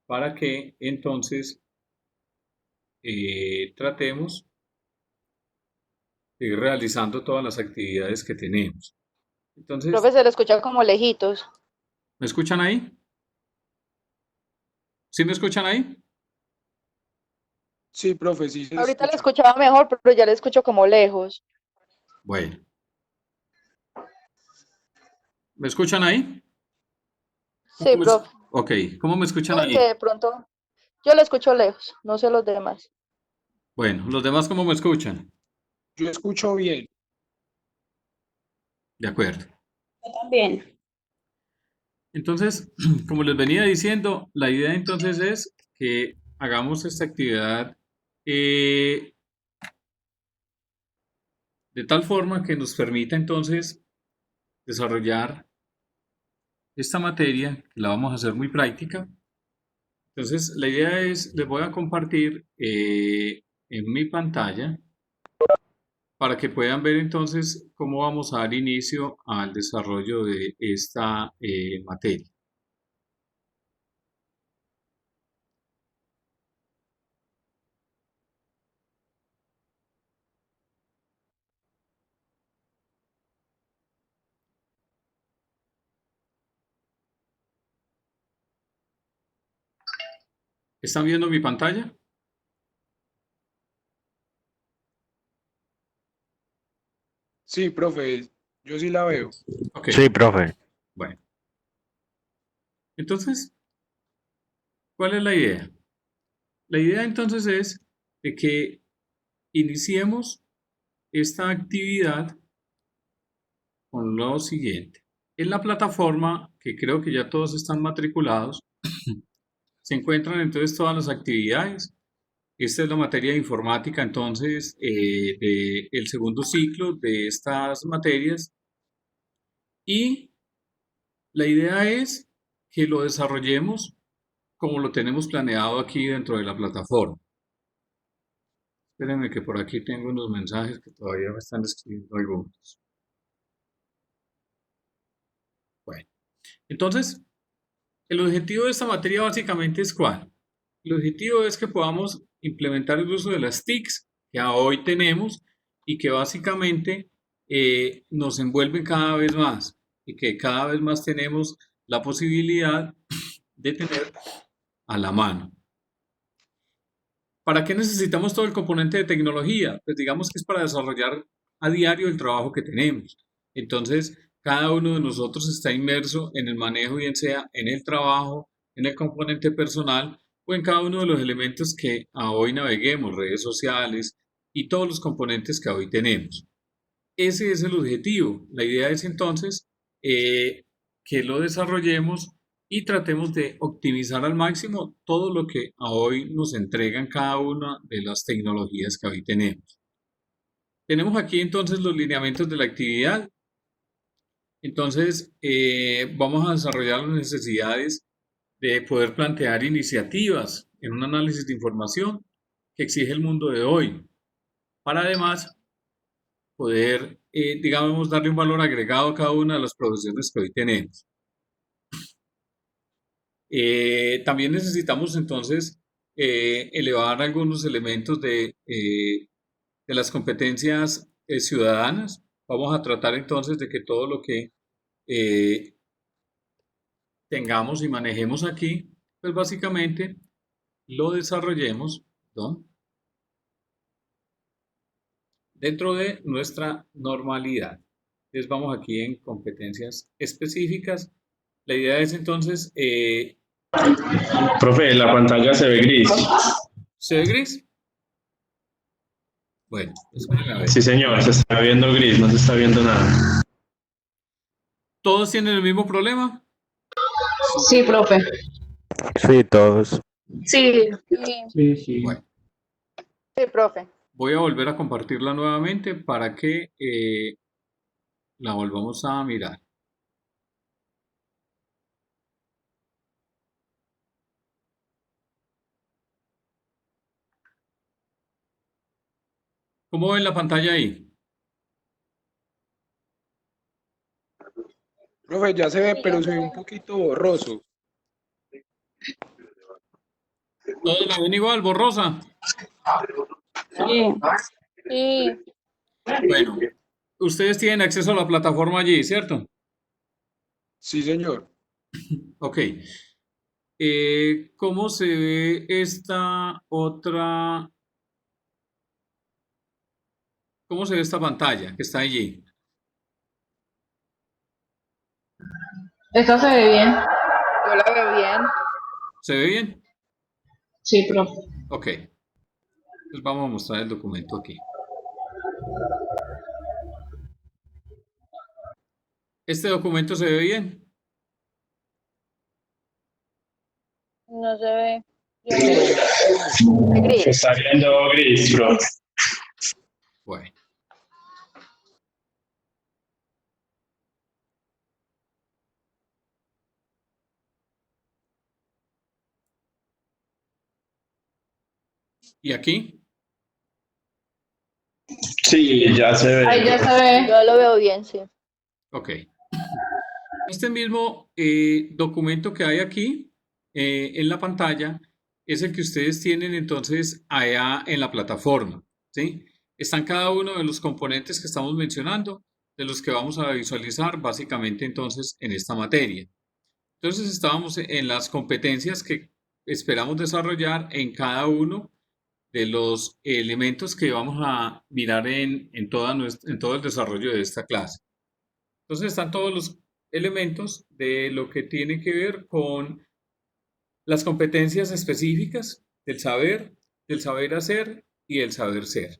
para que entonces tratemos de ir realizando todas las actividades que tenemos. Entonces, Profe, se le escucha como lejitos. ¿me escuchan ahí? ¿Sí me escuchan ahí? Sí, profe, sí se Ahorita le escucha. escuchaba mejor, pero ya le escucho como lejos. Bueno, ¿me escuchan ahí? Sí, profe. Ok, ¿cómo me escuchan Puede que ahí? de pronto yo le escucho lejos, no sé los demás. Bueno, ¿los demás cómo me escuchan? Yo escucho bien. De acuerdo. También. Entonces, como les venía diciendo, la idea entonces es que hagamos esta actividad eh, de tal forma que nos permita entonces desarrollar esta materia, que la vamos a hacer muy práctica. Entonces, la idea es, les voy a compartir en mi pantalla para que puedan ver entonces cómo vamos a dar inicio al desarrollo de esta materia. ¿Están viendo mi pantalla? Sí, profe, yo sí la veo. Ok, Sí, profe. bueno. Entonces, ¿cuál es la idea? La idea entonces es de que iniciemos esta actividad con lo siguiente. En la plataforma, que creo que ya todos están matriculados, se encuentran entonces todas las actividades. Esta es la materia de informática, entonces, del segundo ciclo de estas materias. Y la idea es que lo desarrollemos como lo tenemos planeado aquí dentro de la plataforma. Espérenme que por aquí tengo unos mensajes que todavía me están escribiendo algunos. Bueno, entonces, el objetivo de esta materia básicamente es ¿cuál? El objetivo es que podamos implementar el uso de las TICs que hoy tenemos y que básicamente nos envuelven cada vez más y que cada vez más tenemos la posibilidad de tener a la mano. ¿Para qué necesitamos todo el componente de tecnología? Pues digamos que es para desarrollar a diario el trabajo que tenemos. Entonces, cada uno de nosotros está inmerso en el manejo, bien sea en el trabajo, en el componente personal o en cada uno de los elementos que a hoy naveguemos, redes sociales y todos los componentes que hoy tenemos. Ese es el objetivo. La idea es entonces que lo desarrollemos y tratemos de optimizar al máximo todo lo que a hoy nos entregan cada una de las tecnologías que hoy tenemos. Tenemos aquí entonces los lineamientos de la actividad. Entonces, vamos a desarrollar las necesidades de poder plantear iniciativas en un análisis de información que exige el mundo de hoy, para además poder, digamos, darle un valor agregado a cada una de las profesiones que hoy tenemos. También necesitamos entonces elevar algunos elementos de las competencias ciudadanas. Vamos a tratar entonces de que todo lo que eh, tengamos y manejemos aquí, pues básicamente lo desarrollemos, ¿no?, dentro de nuestra normalidad. Entonces vamos aquí en competencias específicas. La idea es entonces, Profe, la pantalla se ve gris. ¿se ve gris? Bueno, espérenme a ver. Sí, señor, se está viendo gris, no se está viendo nada. ¿Todos tienen el mismo problema? Sí, profe. Sí, todos. Sí. Sí, Sí, sí. Bueno, sí, profe. voy a volver a compartirla nuevamente para que la volvamos a mirar. ¿Cómo ven la pantalla ahí? Profe, ya se ve, pero se ve un poquito borroso. ¿Todos la ven igual, borrosa? Sí. Sí, Bueno, ustedes tienen acceso a la plataforma allí, ¿cierto? Sí, señor. Ok. ¿Cómo se ve esta otra? ¿Cómo se ve esta pantalla que está allí? Esta se ve bien. yo la veo bien. ¿Se ve bien? Sí, profe. Ok. Entonces vamos a mostrar el documento aquí. ¿Este documento se ve bien? No se ve. Yo no sé. Se Gris. está viendo gris, profe. Bueno. ¿Y aquí? Sí, ya se ve. Ahí ya se ve. Yo lo veo bien, sí. Ok. Este mismo documento que hay aquí en la pantalla es el que ustedes tienen entonces allá en la plataforma, ¿sí? Están cada uno de los componentes que estamos mencionando, de los que vamos a visualizar básicamente entonces en esta materia. Entonces estábamos en las competencias que esperamos desarrollar en cada uno de los elementos que vamos a mirar en todo el desarrollo de esta clase. Entonces están todos los elementos de lo que tiene que ver con las competencias específicas del saber hacer y del saber ser.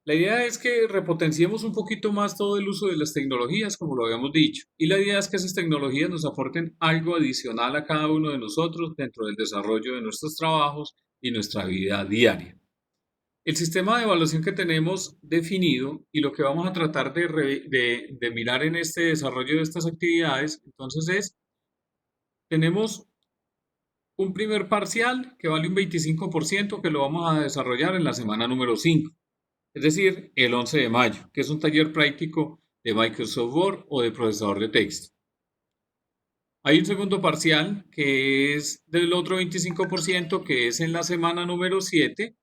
La idea es que repotenciemos un poquito más todo el uso de las tecnologías, como lo habíamos dicho, y la idea es que esas tecnologías nos aporten algo adicional a cada uno de nosotros dentro del desarrollo de nuestros trabajos y nuestra vida diaria. El sistema de evaluación que tenemos definido y lo que vamos a tratar de mirar en este desarrollo de estas actividades, entonces tenemos un primer parcial que vale un 25% que lo vamos a desarrollar en la semana número 5, es decir, el 11 de mayo, que es un taller práctico de Microsoft Word o de procesador de texto. Hay un segundo parcial que es del otro 25% que es en la semana número 7,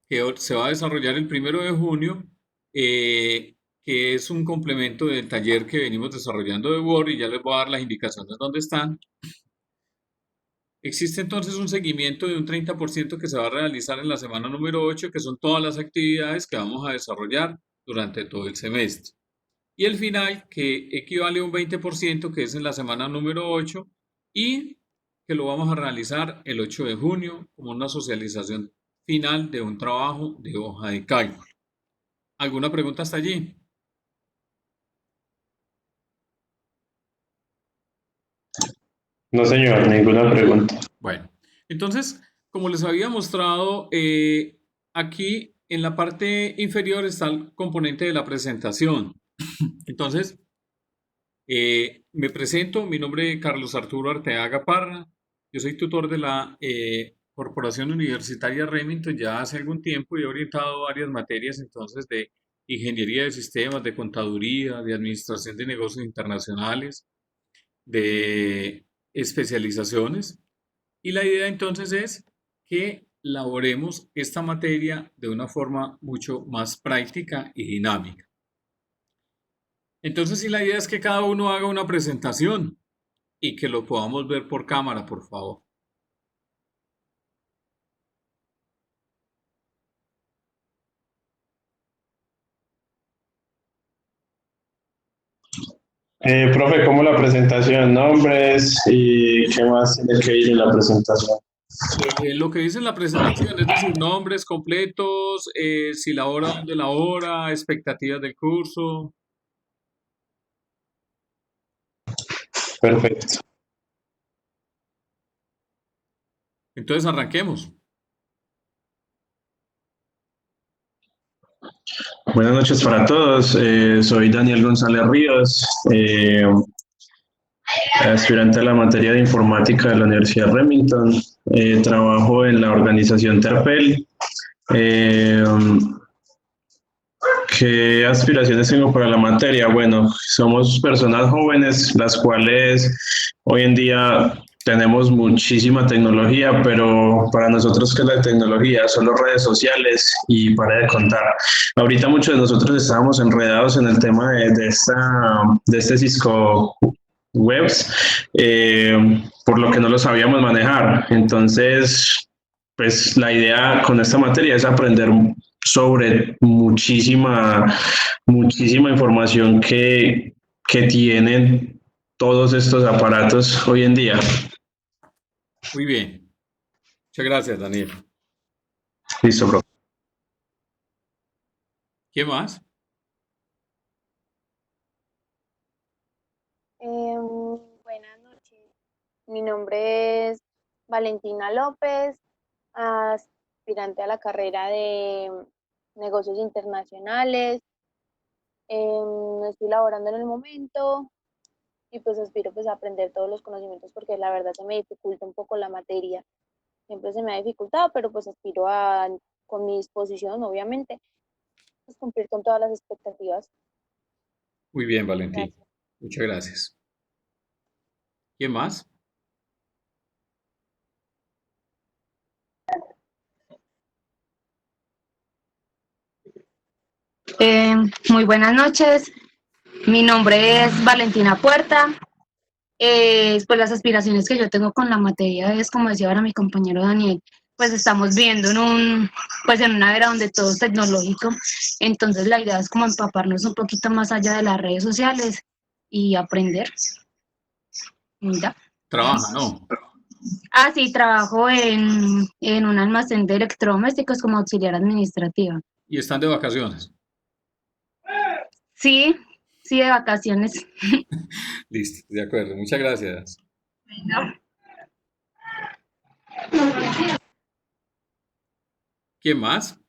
que se va a desarrollar el 1 de junio, que es un complemento del taller que venimos desarrollando de Word y ya les voy a dar las indicaciones donde están. Existe entonces un seguimiento de un 30% que se va a realizar en la semana número 8, que son todas las actividades que vamos a desarrollar durante todo el semestre. Y el final, que equivale a un 20%, que es en la semana número 8 y que lo vamos a realizar el 8 de junio como una socialización final de un trabajo de hoja de cálculo. ¿Alguna pregunta hasta allí? No, señor, ninguna pregunta. Bueno, entonces, como les había mostrado, aquí en la parte inferior está el componente de la presentación. Entonces, me presento, mi nombre es Carlos Arturo Arteaga Parra, yo soy tutor de la Corporación Universitaria Remington ya hace algún tiempo y he orientado varias materias entonces de ingeniería de sistemas, de contaduría, de administración de negocios internacionales, de especializaciones. Y la idea entonces es que laboremos esta materia de una forma mucho más práctica y dinámica. Entonces, sí, la idea es que cada uno haga una presentación y que lo podamos ver por cámara, por favor. Profe, ¿cómo la presentación? Nombres y qué más tiene que ir en la presentación. Lo que dice en la presentación, es decir, nombres completos, si la hora, dónde la hora, expectativas del curso. Perfecto. Entonces, arranquemos. Buenas noches para todos. Soy Daniel González Ríos, aspirante a la materia de informática de la Universidad Remington. Trabajo en la organización Terpel. ¿Qué aspiraciones tengo para la materia? Bueno, somos personas jóvenes, las cuales hoy en día tenemos muchísima tecnología, pero para nosotros, ¿qué es la tecnología? Solo redes sociales y para de contar. Ahorita muchos de nosotros estábamos enredados en el tema de este Cisco Webs, por lo que no lo sabíamos manejar. Entonces, pues la idea con esta materia es aprender sobre muchísima información que tienen todos estos aparatos hoy en día. Muy bien. Muchas gracias, Daniel. Listo, bro. ¿Quién más? Buenas noches. Mi nombre es Valentina López, aspirante a la carrera de negocios internacionales. Estoy laborando en el momento y pues aspiro pues a aprender todos los conocimientos porque la verdad se me dificulta un poco la materia. Siempre se me ha dificultado, pero pues aspiro a, con mi disposición, obviamente, pues cumplir con todas las expectativas. Muy bien, Valentín. Gracias. Muchas gracias. ¿Quién más? Muy buenas noches. Mi nombre es Valentina Puerta. Pues las aspiraciones que yo tengo con la materia es, como decía ahora mi compañero Daniel, pues estamos viendo pues en una era donde todo es tecnológico. Entonces la idea es como empaparnos un poquito más allá de las redes sociales y aprender. Mira. Trabaja, ¿no? Sí, trabajo en un almacén de electrodomésticos como auxiliar administrativa. Y están de vacaciones. Sí, sí, de vacaciones. Listo, de acuerdo. Muchas gracias. ¿Quién más?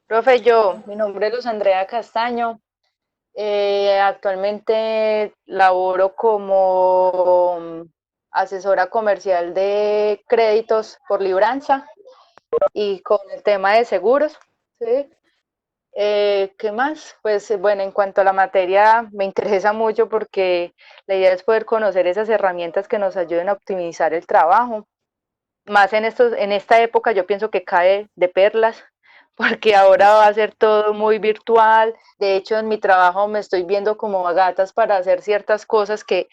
Profe, mi nombre es Luz Andrea Castaño. Actualmente laboro como asesora comercial de créditos por libranza y con el tema de seguros. ¿Sí? ¿Qué más? Pues bueno, en cuanto a la materia, me interesa mucho porque la idea es poder conocer esas herramientas que nos ayuden a optimizar el trabajo. Más en esta época yo pienso que cae de perlas, porque ahora va a ser todo muy virtual. De hecho, en mi trabajo me estoy viendo como a gatas para hacer ciertas cosas que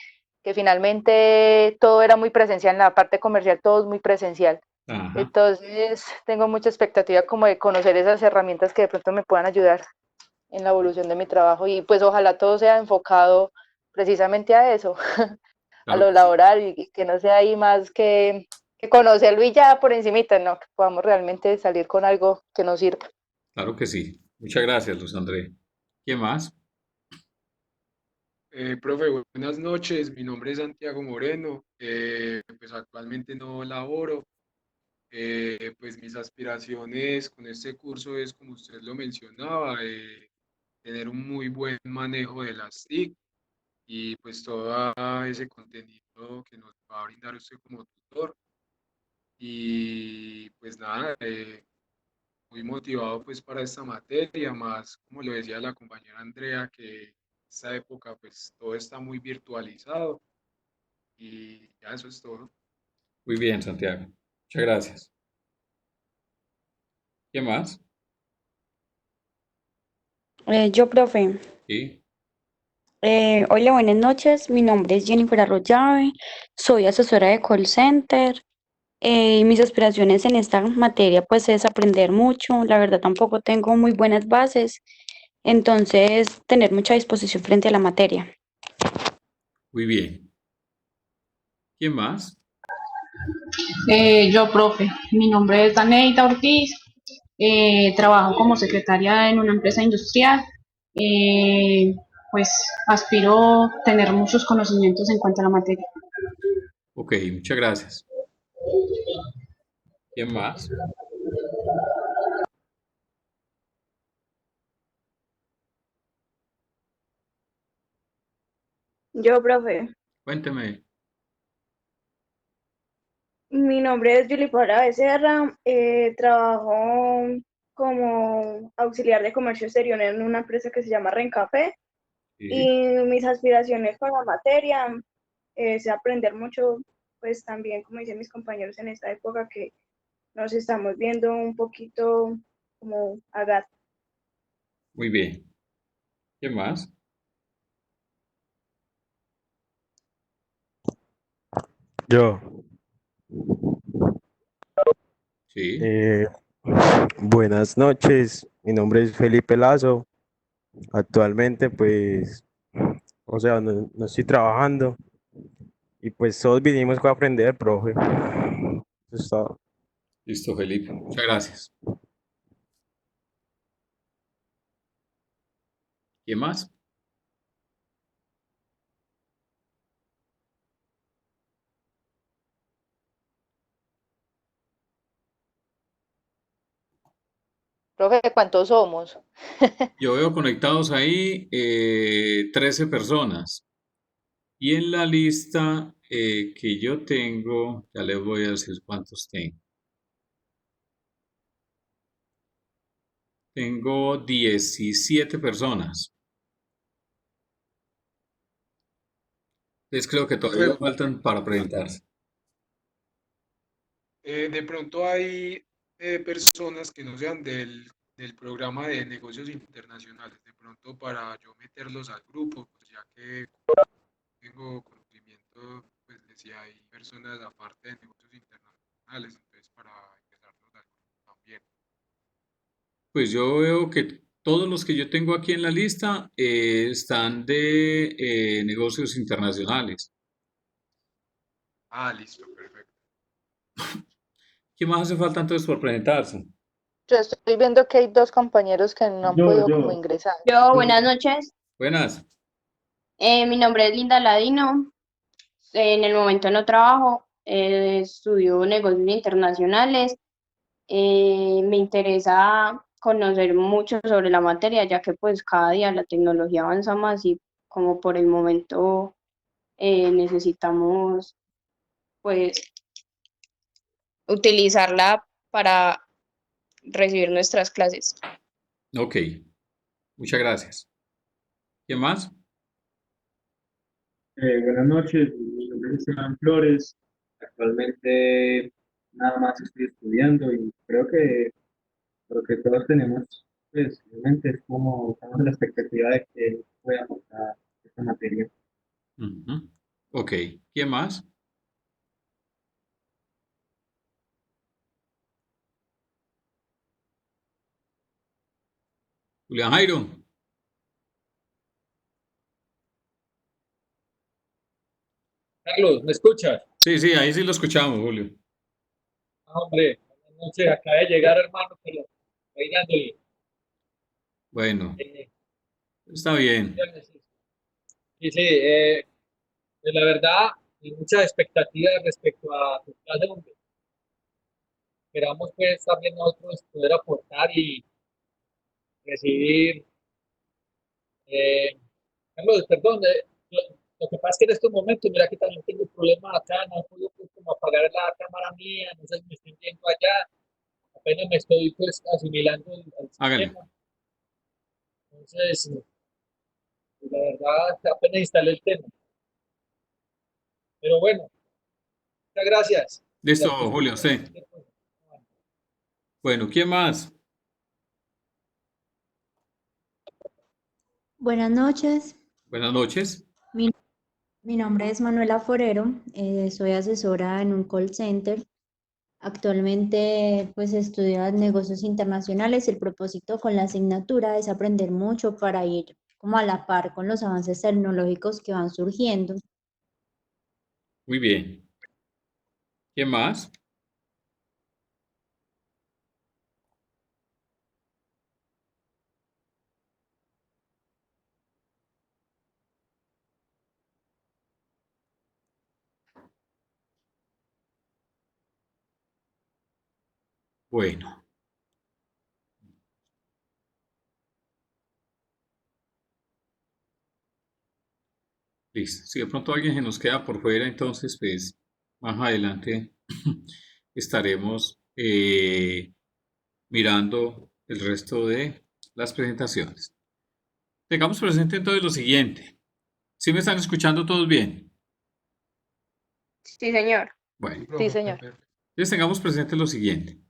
finalmente todo era muy presencial, en la parte comercial todo es muy presencial. Ajá, Entonces, tengo mucha expectativa como de conocer esas herramientas que de pronto me puedan ayudar en la evolución de mi trabajo y pues ojalá todo sea enfocado precisamente a eso, a claro lo que sí. laboral y que no sea ahí más que conocerlo y ya por encimita, no, que podamos realmente salir con algo que nos sirva. Claro que sí. Muchas gracias, Luz André. ¿Quién más? Profe, buenas noches. Mi nombre es Santiago Moreno. Pues actualmente no laboro. Pues mis aspiraciones con este curso es, como usted lo mencionaba, tener un muy buen manejo de las TIC y pues todo ese contenido que nos va a brindar usted como tutor. Y pues nada, muy motivado pues para esta materia, más como lo decía la compañera Andrea, que en esta época pues todo está muy virtualizado y ya eso es todo. Muy bien, Santiago. Muchas gracias. ¿Quién más? Profe, Sí. hola, buenas noches. Mi nombre es Jennifer Arroyave, soy asesora de call center. Y mis aspiraciones en esta materia pues es aprender mucho. La verdad tampoco tengo muy buenas bases, entonces tener mucha disposición frente a la materia. Muy bien. ¿Quién más? Yo, profe, mi nombre es Daneita Ortiz, trabajo como secretaria en una empresa industrial. Eh, pues aspiro tener muchos conocimientos en cuanto a la materia. Ok, muchas gracias. ¿Quién más? Profe, Cuénteme. mi nombre es Yulipara Becerra, trabajo como auxiliar de comercio exterior en una empresa que se llama Rencafé Sí. y mis aspiraciones con la materia es aprender mucho, pues también, como dicen mis compañeros en esta época, que nos estamos viendo un poquito como a gato. Muy bien. ¿Qué más? Yo, Sí. eh, buenas noches, mi nombre es Felipe Lazo. Actualmente, pues, o sea, no estoy trabajando y pues todos vinimos a aprender, profe. Eso es todo. Listo, Felipe. Muchas gracias. ¿Quién más? Profe, ¿cuántos somos? Yo veo conectados ahí 13 personas. Y en la lista que yo tengo, ya les voy a decir cuántos tengo. Tengo 17 personas. Entonces creo que todavía Profe, faltan para presentarse. de pronto hay personas que no sean del programa de negocios internacionales, de pronto para yo meterlos al grupo, pues ya que tengo conocimiento, pues de si hay personas aparte de negocios internacionales, entonces para ingresarlos al grupo también. Pues yo veo que todos los que yo tengo aquí en la lista están de negocios internacionales. Ah, listo, perfecto. ¿Qué más hace falta entonces por presentarse? Yo estoy viendo que hay dos compañeros que no han Yo, podido como yo, ingresar. Yo, yo, buenas noches. Buenas. Mi nombre es Linda Ladino. En el momento no trabajo, estudio negocios internacionales. Me interesa conocer mucho sobre la materia, ya que pues cada día la tecnología avanza más y como por el momento necesitamos pues utilizarla para recibir nuestras clases. Ok, muchas gracias. ¿Qué más? Buenas noches, mi nombre es Esteban Flores. Actualmente nada más estoy estudiando y creo que lo que todos tenemos pues, en mente es como estamos en la expectativa de que pueda aportar esta materia. Ujú. Ok, ¿quién más? Julián Jairo. Carlos, ¿me escuchas? Sí, sí, ahí sí lo escuchamos, Julio. Ah, hombre, buenas noches, acaba de llegar, hermano, pero ahí dándole. Bueno, Eh, está bien. sí, sí, pues la verdad, hay muchas expectativas respecto a tu clase, hombre. Esperamos pues también nosotros poder aportar y recibir. eh, Carlos, perdón, lo que pasa es que en estos momentos, mira que también tengo un problema acá, no puedo pues, como apagar la cámara mía, no sé si me estoy viendo allá, apenas me estoy pues asimilando al Hágale. sistema. Entonces, la verdad, apenas instalé el tema. Pero bueno, muchas gracias. Y a Listo, tu Julio, disposición, usted. cualquier cosa. Bueno, ¿quién más? Buenas noches, Buenas noches. mi, mi nombre es Manuela Forero, soy asesora en un call center. Actualmente pues estudio negocios internacionales. El propósito con la asignatura es aprender mucho para ir como a la par con los avances tecnológicos que van surgiendo. Muy bien. ¿Quién más? Bueno, listo. Si de pronto alguien se nos queda por fuera, entonces, pues, más adelante estaremos mirando el resto de las presentaciones. Tengamos presente entonces lo siguiente. ¿Sí me están escuchando todos bien? Sí, señor. Bueno, Sí, señor. entonces tengamos presente lo siguiente.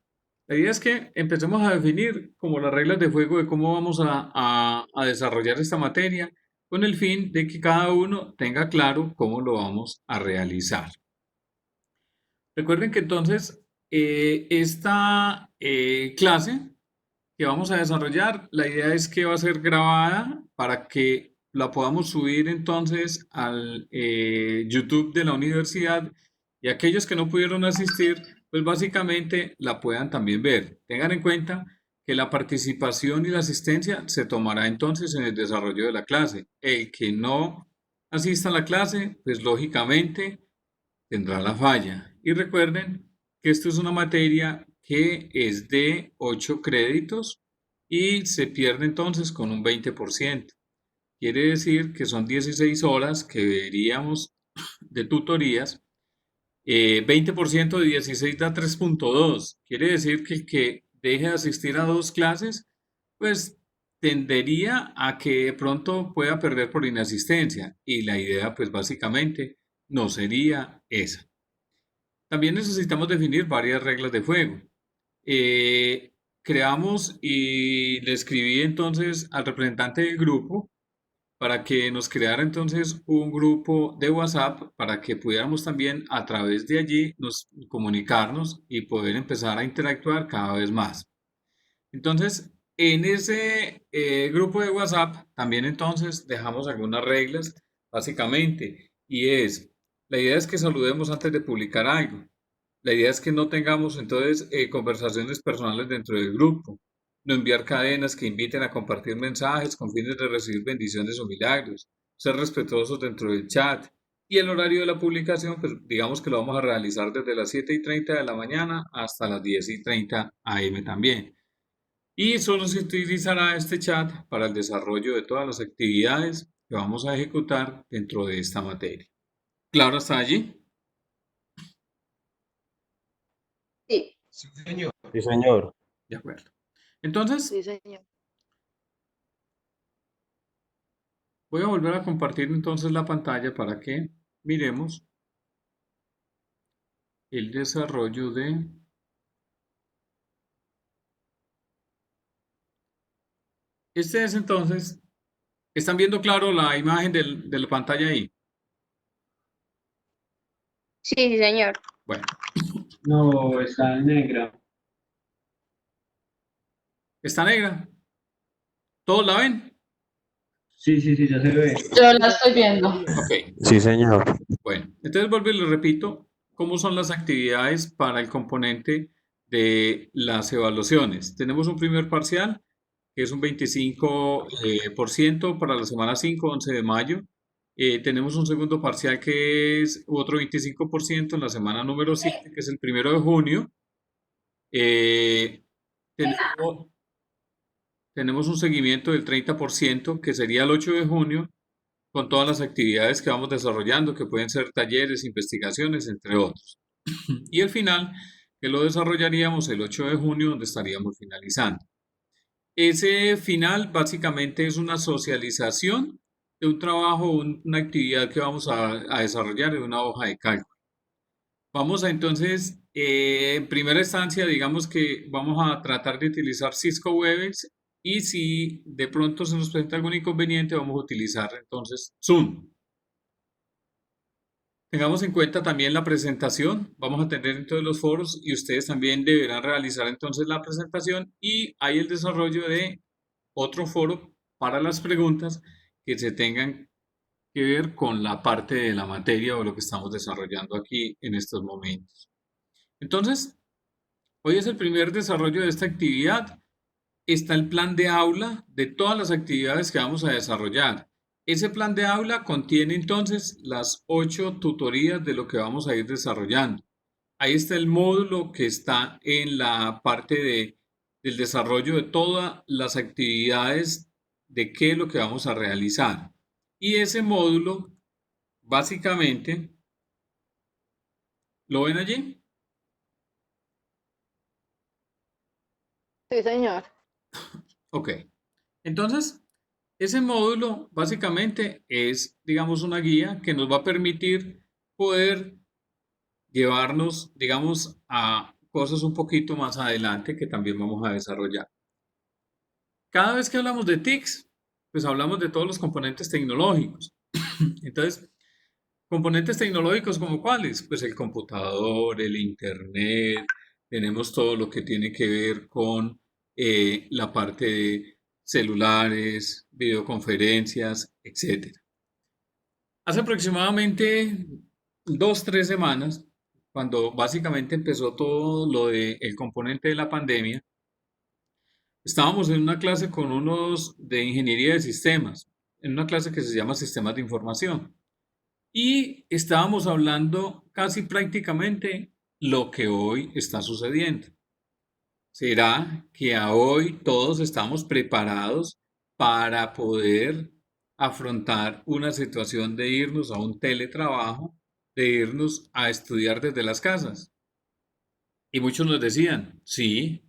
La idea es que empecemos a definir como las reglas de juego de cómo vamos a desarrollar esta materia con el fin de que cada uno tenga claro cómo lo vamos a realizar. Recuerden que entonces esta clase que vamos a desarrollar, la idea es que va a ser grabada para que la podamos subir entonces al YouTube de la universidad y aquellos que no pudieron asistir, pues básicamente la puedan también ver. Tengan en cuenta que la participación y la asistencia se tomará entonces en el desarrollo de la clase. El que no asista a la clase, pues lógicamente tendrá la falla. Y recuerden que esto es una materia que es de 8 créditos y se pierde entonces con un 20%. Quiere decir que son 16 horas que veríamos de tutorías. 20% de 16 da 3.2. Quiere decir que el que deje de asistir a 2 clases, pues tendería a que de pronto pueda perder por inasistencia. Y la idea, pues básicamente, no sería esa. También necesitamos definir varias reglas de juego. Creamos y le escribí entonces al representante del grupo para que nos creara entonces un grupo de WhatsApp para que pudiéramos también a través de allí nos comunicarnos y poder empezar a interactuar cada vez más. Entonces, en ese grupo de WhatsApp también entonces dejamos algunas reglas básicamente y la idea es que saludemos antes de publicar algo. La idea es que no tengamos entonces conversaciones personales dentro del grupo, no enviar cadenas que inviten a compartir mensajes con fines de recibir bendiciones o milagros, ser respetuosos dentro del chat y el horario de la publicación, pues digamos que lo vamos a realizar desde las 7:30 de la mañana hasta las 10:30 AM también. Y solo se utilizará este chat para el desarrollo de todas las actividades que vamos a ejecutar dentro de esta materia. ¿Claro hasta allí? Sí. Sí, señor. Sí, señor. De acuerdo. Entonces, Sí, señor. voy a volver a compartir entonces la pantalla para que miremos el desarrollo de... Este es entonces, ¿están viendo claro la imagen de la pantalla ahí? Sí, sí, señor. Bueno, No, está negra. ¿está negra? ¿Todos la ven? Sí, ya se ve. Yo la estoy viendo. Ok, Sí, señor. bueno, entonces vuelvo y les repito cómo son las actividades para el componente de las evaluaciones. Tenemos un primer parcial que es un 25% para la semana 5, 11 de mayo. Tenemos un segundo parcial que es otro 25% en la semana número 7, que es el 1 de junio. Tenemos un seguimiento del 30%, que sería el 8 de junio, con todas las actividades que vamos desarrollando, que pueden ser talleres, investigaciones, entre otros. Y el final, que lo desarrollaríamos el 8 de junio, donde estaríamos finalizando. Ese final básicamente es una socialización de un trabajo, una actividad que vamos a desarrollar en una hoja de cálculo. Vamos a entonces, en primera instancia, digamos que vamos a tratar de utilizar Cisco Webex y si de pronto se nos presenta algún inconveniente, vamos a utilizar entonces Zoom. Tengamos en cuenta también la presentación, vamos a tener entonces los foros y ustedes también deberán realizar entonces la presentación y hay el desarrollo de otro foro para las preguntas que se tengan que ver con la parte de la materia o lo que estamos desarrollando aquí en estos momentos. Entonces, hoy es el primer desarrollo de esta actividad. Está el plan de aula de todas las actividades que vamos a desarrollar. Ese plan de aula contiene entonces las 8 tutorías de lo que vamos a ir desarrollando. Ahí está el módulo que está en la parte del desarrollo de todas las actividades de qué es lo que vamos a realizar. Y ese módulo, básicamente, ¿lo ven allí? Sí, señor. Ok. Entonces, ese módulo básicamente es, digamos, una guía que nos va a permitir poder llevarnos, digamos, a cosas un poquito más adelante que también vamos a desarrollar. Cada vez que hablamos de TICs, pues hablamos de todos los componentes tecnológicos. Entonces, componentes tecnológicos como cuáles, pues el computador, el internet, tenemos todo lo que tiene que ver con la parte de celulares, videoconferencias, etc. Hace aproximadamente 2, 3 semanas, cuando básicamente empezó todo lo del componente de la pandemia, estábamos en una clase con unos de ingeniería de sistemas, en una clase que se llama Sistemas de Información. Y estábamos hablando casi prácticamente lo que hoy está sucediendo. ¿Será que a hoy todos estamos preparados para poder afrontar una situación de irnos a un teletrabajo, de irnos a estudiar desde las casas? Y muchos nos decían, sí,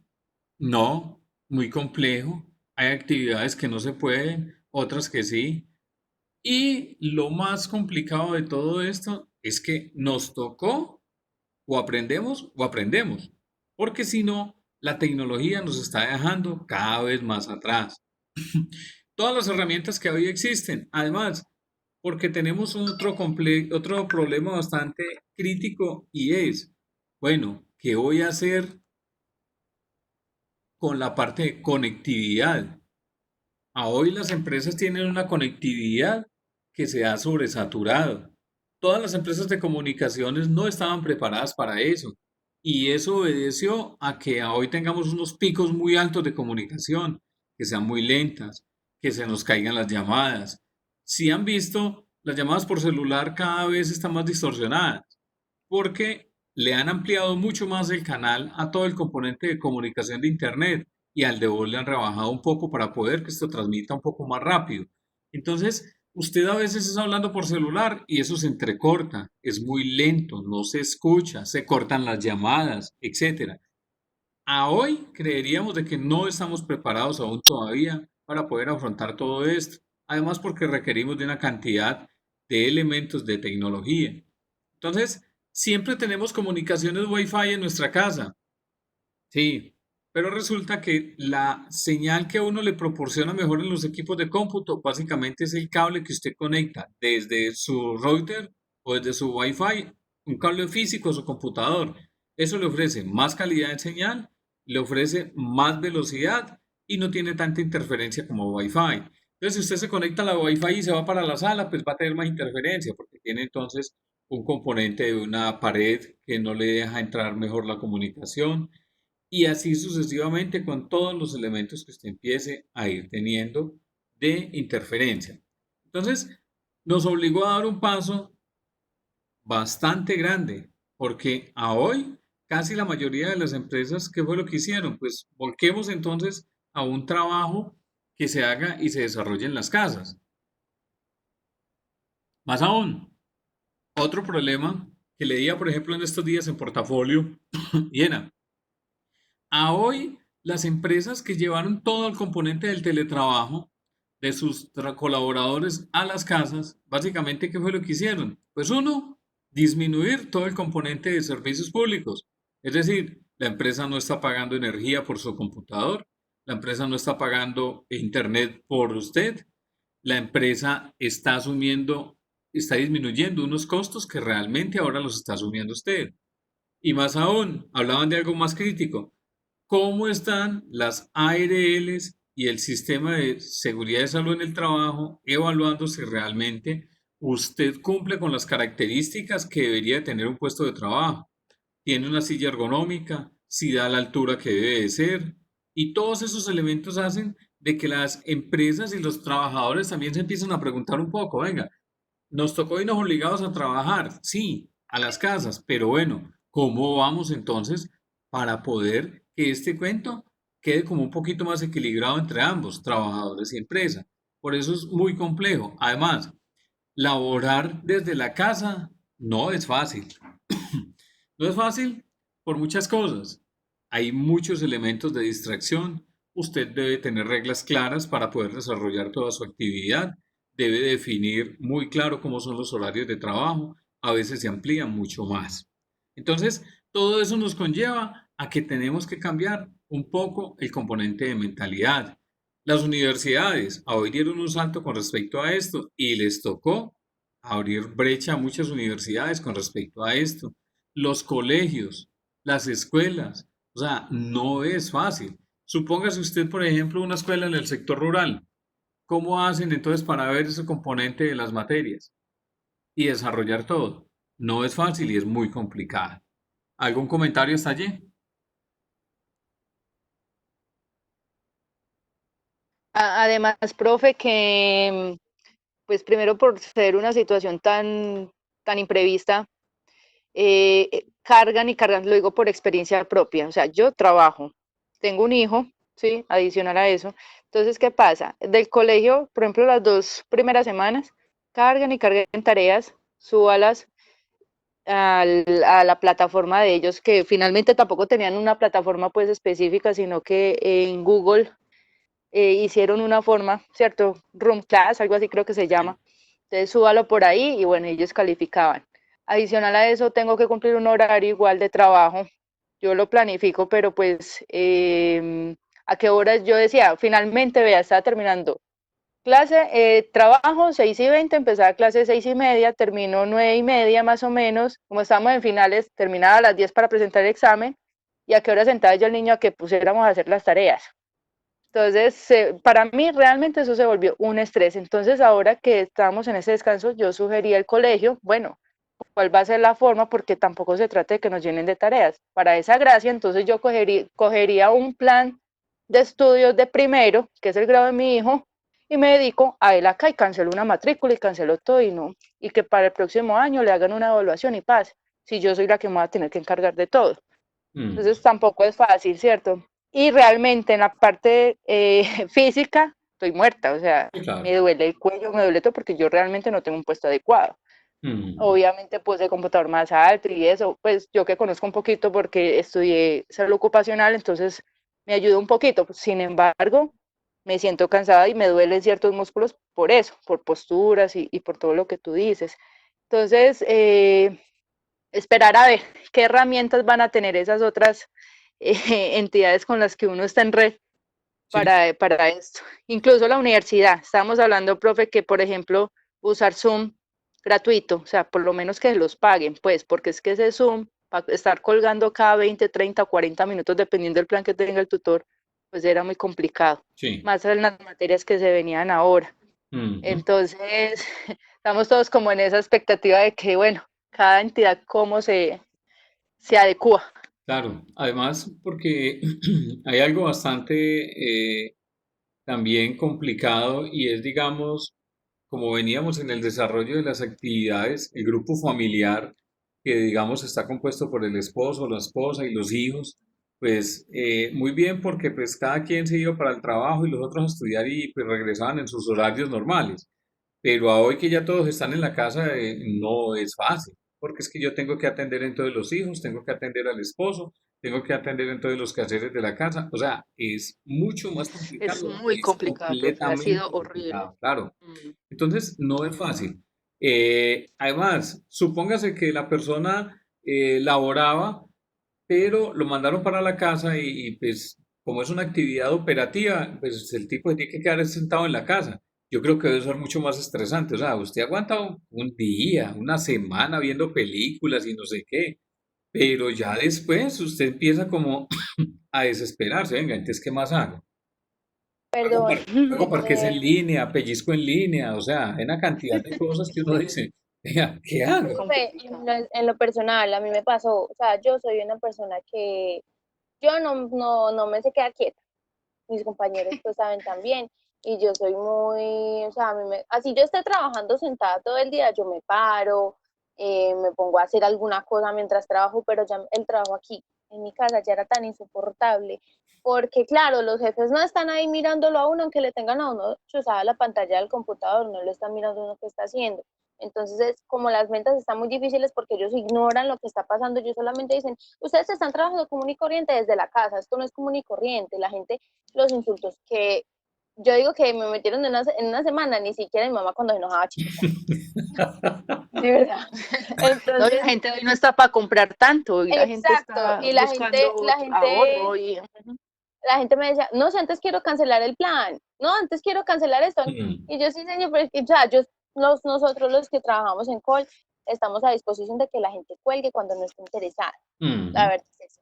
no, muy complejo, hay actividades que no se pueden, otras que sí. Y lo más complicado de todo esto es que nos tocó o aprendemos, porque si no, la tecnología nos está dejando cada vez más atrás. Todas las herramientas que hoy existen, además, porque tenemos otro problema bastante crítico y es, bueno, ¿qué voy a hacer con la parte de conectividad? A hoy las empresas tienen una conectividad que se ha sobresaturado. Todas las empresas de comunicaciones no estaban preparadas para eso. Y eso obedeció a que hoy tengamos unos picos muy altos de comunicación, que sean muy lentas, que se nos caigan las llamadas. Si han visto, las llamadas por celular cada vez están más distorsionadas, porque le han ampliado mucho más el canal a todo el componente de comunicación de Internet y al de voz le han rebajado un poco para poder que esto transmita un poco más rápido. Entonces, usted a veces está hablando por celular y eso se entrecorta, es muy lento, no se escucha, se cortan las llamadas, etcétera. A hoy creeríamos de que no estamos preparados aún todavía para poder afrontar todo esto. Además, porque requerimos de una cantidad de elementos de tecnología. Entonces, siempre tenemos comunicaciones Wi-Fi en nuestra casa. Sí, pero resulta que la señal que a uno le proporciona mejor en los equipos de cómputo básicamente es el cable que usted conecta desde su router o desde su Wi-Fi, un cable físico a su computador. Eso le ofrece más calidad de señal, le ofrece más velocidad y no tiene tanta interferencia como Wi-Fi. Entonces, si usted se conecta a la Wi-Fi y se va para la sala, pues va a tener más interferencia porque tiene entonces un componente de una pared que no le deja entrar mejor la comunicación y así sucesivamente con todos los elementos que usted empiece a ir teniendo de interferencia. Entonces, nos obligó a dar un paso bastante grande, porque a hoy casi la mayoría de las empresas, ¿qué fue lo que hicieron? Pues volquemos entonces a un trabajo que se haga y se desarrolle en las casas. Más aún, otro problema que leía, por ejemplo, en estos días en Portafolio, y era, a hoy, las empresas que llevaron todo el componente del teletrabajo de sus colaboradores a las casas, básicamente, ¿qué fue lo que hicieron? Pues uno, disminuir todo el componente de servicios públicos. Es decir, la empresa no está pagando energía por su computador, la empresa no está pagando internet por usted, la empresa está asumiendo, está disminuyendo unos costos que realmente ahora los está asumiendo usted. Y más aún, hablaban de algo más crítico. ¿Cómo están las ARLs y el sistema de seguridad de salud en el trabajo evaluando si realmente usted cumple con las características que debería tener un puesto de trabajo? ¿Tiene una silla ergonómica? ¿Si da la altura que debe de ser? Y todos esos elementos hacen de que las empresas y los trabajadores también se empiezan a preguntar un poco, venga, nos tocó irnos obligados a trabajar, sí, a las casas, pero bueno, ¿cómo vamos entonces para poder que este cuento quede como un poquito más equilibrado entre ambos, trabajadores y empresa? Por eso es muy complejo. Además, laborar desde la casa no es fácil. No es fácil por muchas cosas. Hay muchos elementos de distracción. Usted debe tener reglas claras para poder desarrollar toda su actividad. Debe definir muy claro cómo son los horarios de trabajo. A veces se amplían mucho más. Entonces, todo eso nos conlleva a que tenemos que cambiar un poco el componente de mentalidad. Las universidades hoy dieron un salto con respecto a esto y les tocó abrir brecha a muchas universidades con respecto a esto. Los colegios, las escuelas, o sea, no es fácil. Supóngase usted, por ejemplo, una escuela en el sector rural. ¿Cómo hacen entonces para ver ese componente de las materias y desarrollar todo? No es fácil y es muy complicado. ¿Algún comentario hasta allí? Además, profe, que pues primero por ser una situación tan imprevista, cargan y cargan, lo digo por experiencia propia, o sea, yo trabajo, tengo un hijo, ¿sí? Adicional a eso. Entonces, ¿qué pasa? Del colegio, por ejemplo, las 2 primeras semanas, cargan y cargan tareas, súbalas a la plataforma de ellos, que finalmente tampoco tenían una plataforma pues específica, sino que en Google hicieron una forma, ¿cierto? Room Class, algo así creo que se llama. Entonces súbalo por ahí y bueno, ellos calificaban. Adicional a eso, tengo que cumplir un horario igual de trabajo. Yo lo planifico, pero pues a qué horas yo decía, finalmente, vea, estaba terminando clase, trabajo 6:20, empezaba clase 6:30, termino 9:30 más o menos. Como estamos en finales, terminaba a las 10 para presentar el examen. Y a qué hora sentaba yo al niño a que pusiéramos a hacer las tareas. Entonces, para mí realmente eso se volvió un estrés. Entonces, ahora que estamos en ese descanso, yo sugería al colegio, bueno, ¿cuál va a ser la forma? Porque tampoco se trata de que nos llenen de tareas. Para esa gracia, entonces yo cogería un plan de estudios de primero, que es el grado de mi hijo, y me dedico a él acá y cancelo una matrícula y cancelo todo y no, y que para el próximo año le hagan una evaluación y pase, si yo soy la que me va a tener que encargar de todo. Mm, Entonces tampoco es fácil, ¿cierto? Y realmente en la parte física estoy muerta, o sea, sí, claro. me duele el cuello, me duele todo porque yo realmente no tengo un puesto adecuado. Mm, Obviamente puse el computador más alto y eso, pues yo que conozco un poquito porque estudié salud ocupacional, entonces me ayuda un poquito. Sin embargo, me siento cansada y me duelen ciertos músculos por eso, por posturas y por todo lo que tú dices. Entonces, esperar a ver qué herramientas van a tener esas otras entidades con las que uno está en red sí, para esto. Incluso la universidad, estábamos hablando, profe, que por ejemplo usar Zoom gratuito, o sea, por lo menos que los paguen, pues, porque es que ese Zoom, para estar colgando cada 20, 30 o 40 minutos, dependiendo del plan que tenga el tutor, pues era muy complicado, sí. más en las materias que se venían ahora. Ujú. Entonces, estamos todos como en esa expectativa de que, bueno, cada entidad cómo se adecua. Claro, además porque hay algo bastante también complicado y es, digamos, como veníamos en el desarrollo de las actividades, el grupo familiar, que digamos está compuesto por el esposo, la esposa y los hijos, pues muy bien porque pues cada quien se iba para el trabajo y los otros a estudiar y pues regresaban en sus horarios normales. Pero a hoy que ya todos están en la casa, no es fácil, porque es que yo tengo que atender entonces los hijos, tengo que atender al esposo, tengo que atender entonces los quehaceres de la casa. O sea, es mucho más Es complicado, muy es complicado, profe, ha sido completamente horrible. complicado, claro. Mm. Entonces, no es fácil. Además, supóngase que la persona laboraba, pero lo mandaron para la casa pues como es una actividad operativa, pues el tipo tiene que quedar sentado en la casa. Yo creo que debe ser mucho más estresante. O sea, usted aguanta un día, una semana viendo películas y no sé qué, pero ya después usted empieza como a desesperarse. Venga, entonces, ¿qué más hago? Perdón, Hago parques en línea, pellizco en línea, o sea, hay una cantidad de cosas que uno dice, venga, ¿qué Muy hago? profe, complicado. en lo personal, a mí me pasó, o sea, yo soy una persona que yo no me sé quedar quieta. Mis compañeros pues saben también, y yo soy muy, o sea, así yo esté trabajando sentada todo el día, yo me paro, me pongo a hacer alguna cosa mientras trabajo, pero ya el trabajo aquí en mi casa ya era tan insoportable, porque claro, los jefes no están ahí mirándolo a uno, aunque le tengan a uno chuzada la pantalla del computador, no lo están mirando uno qué está haciendo. Entonces, es como las ventas están muy difíciles porque ellos ignoran lo que está pasando, ellos solamente dicen, ustedes están trabajando común y corriente desde la casa, esto no es común y corriente, la gente, los insultos que yo digo que me metieron en una semana, ni siquiera mi mamá cuando se enojaba chiquita, de verdad. No, y Entonces, la gente hoy no está para comprar tanto, y la gente exacto, está y buscando ahorro y la gente me decía, no, si antes quiero cancelar el plan, no, antes quiero cancelar esto. Mm, Y yo sí, señor, pero es que, o sea, nosotros los que trabajamos en call, estamos a disposición de que la gente cuelgue cuando no esté interesada. La ujú. verdad es eso.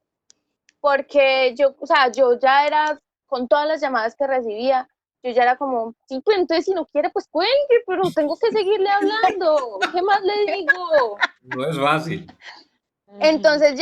Porque yo, o sea, yo ya era, con todas las llamadas que recibía, yo ya era como, sí, pues entonces si no quiere, pues cuelgue, pero tengo que seguirle hablando. ¿Qué más le digo? No es fácil. Entonces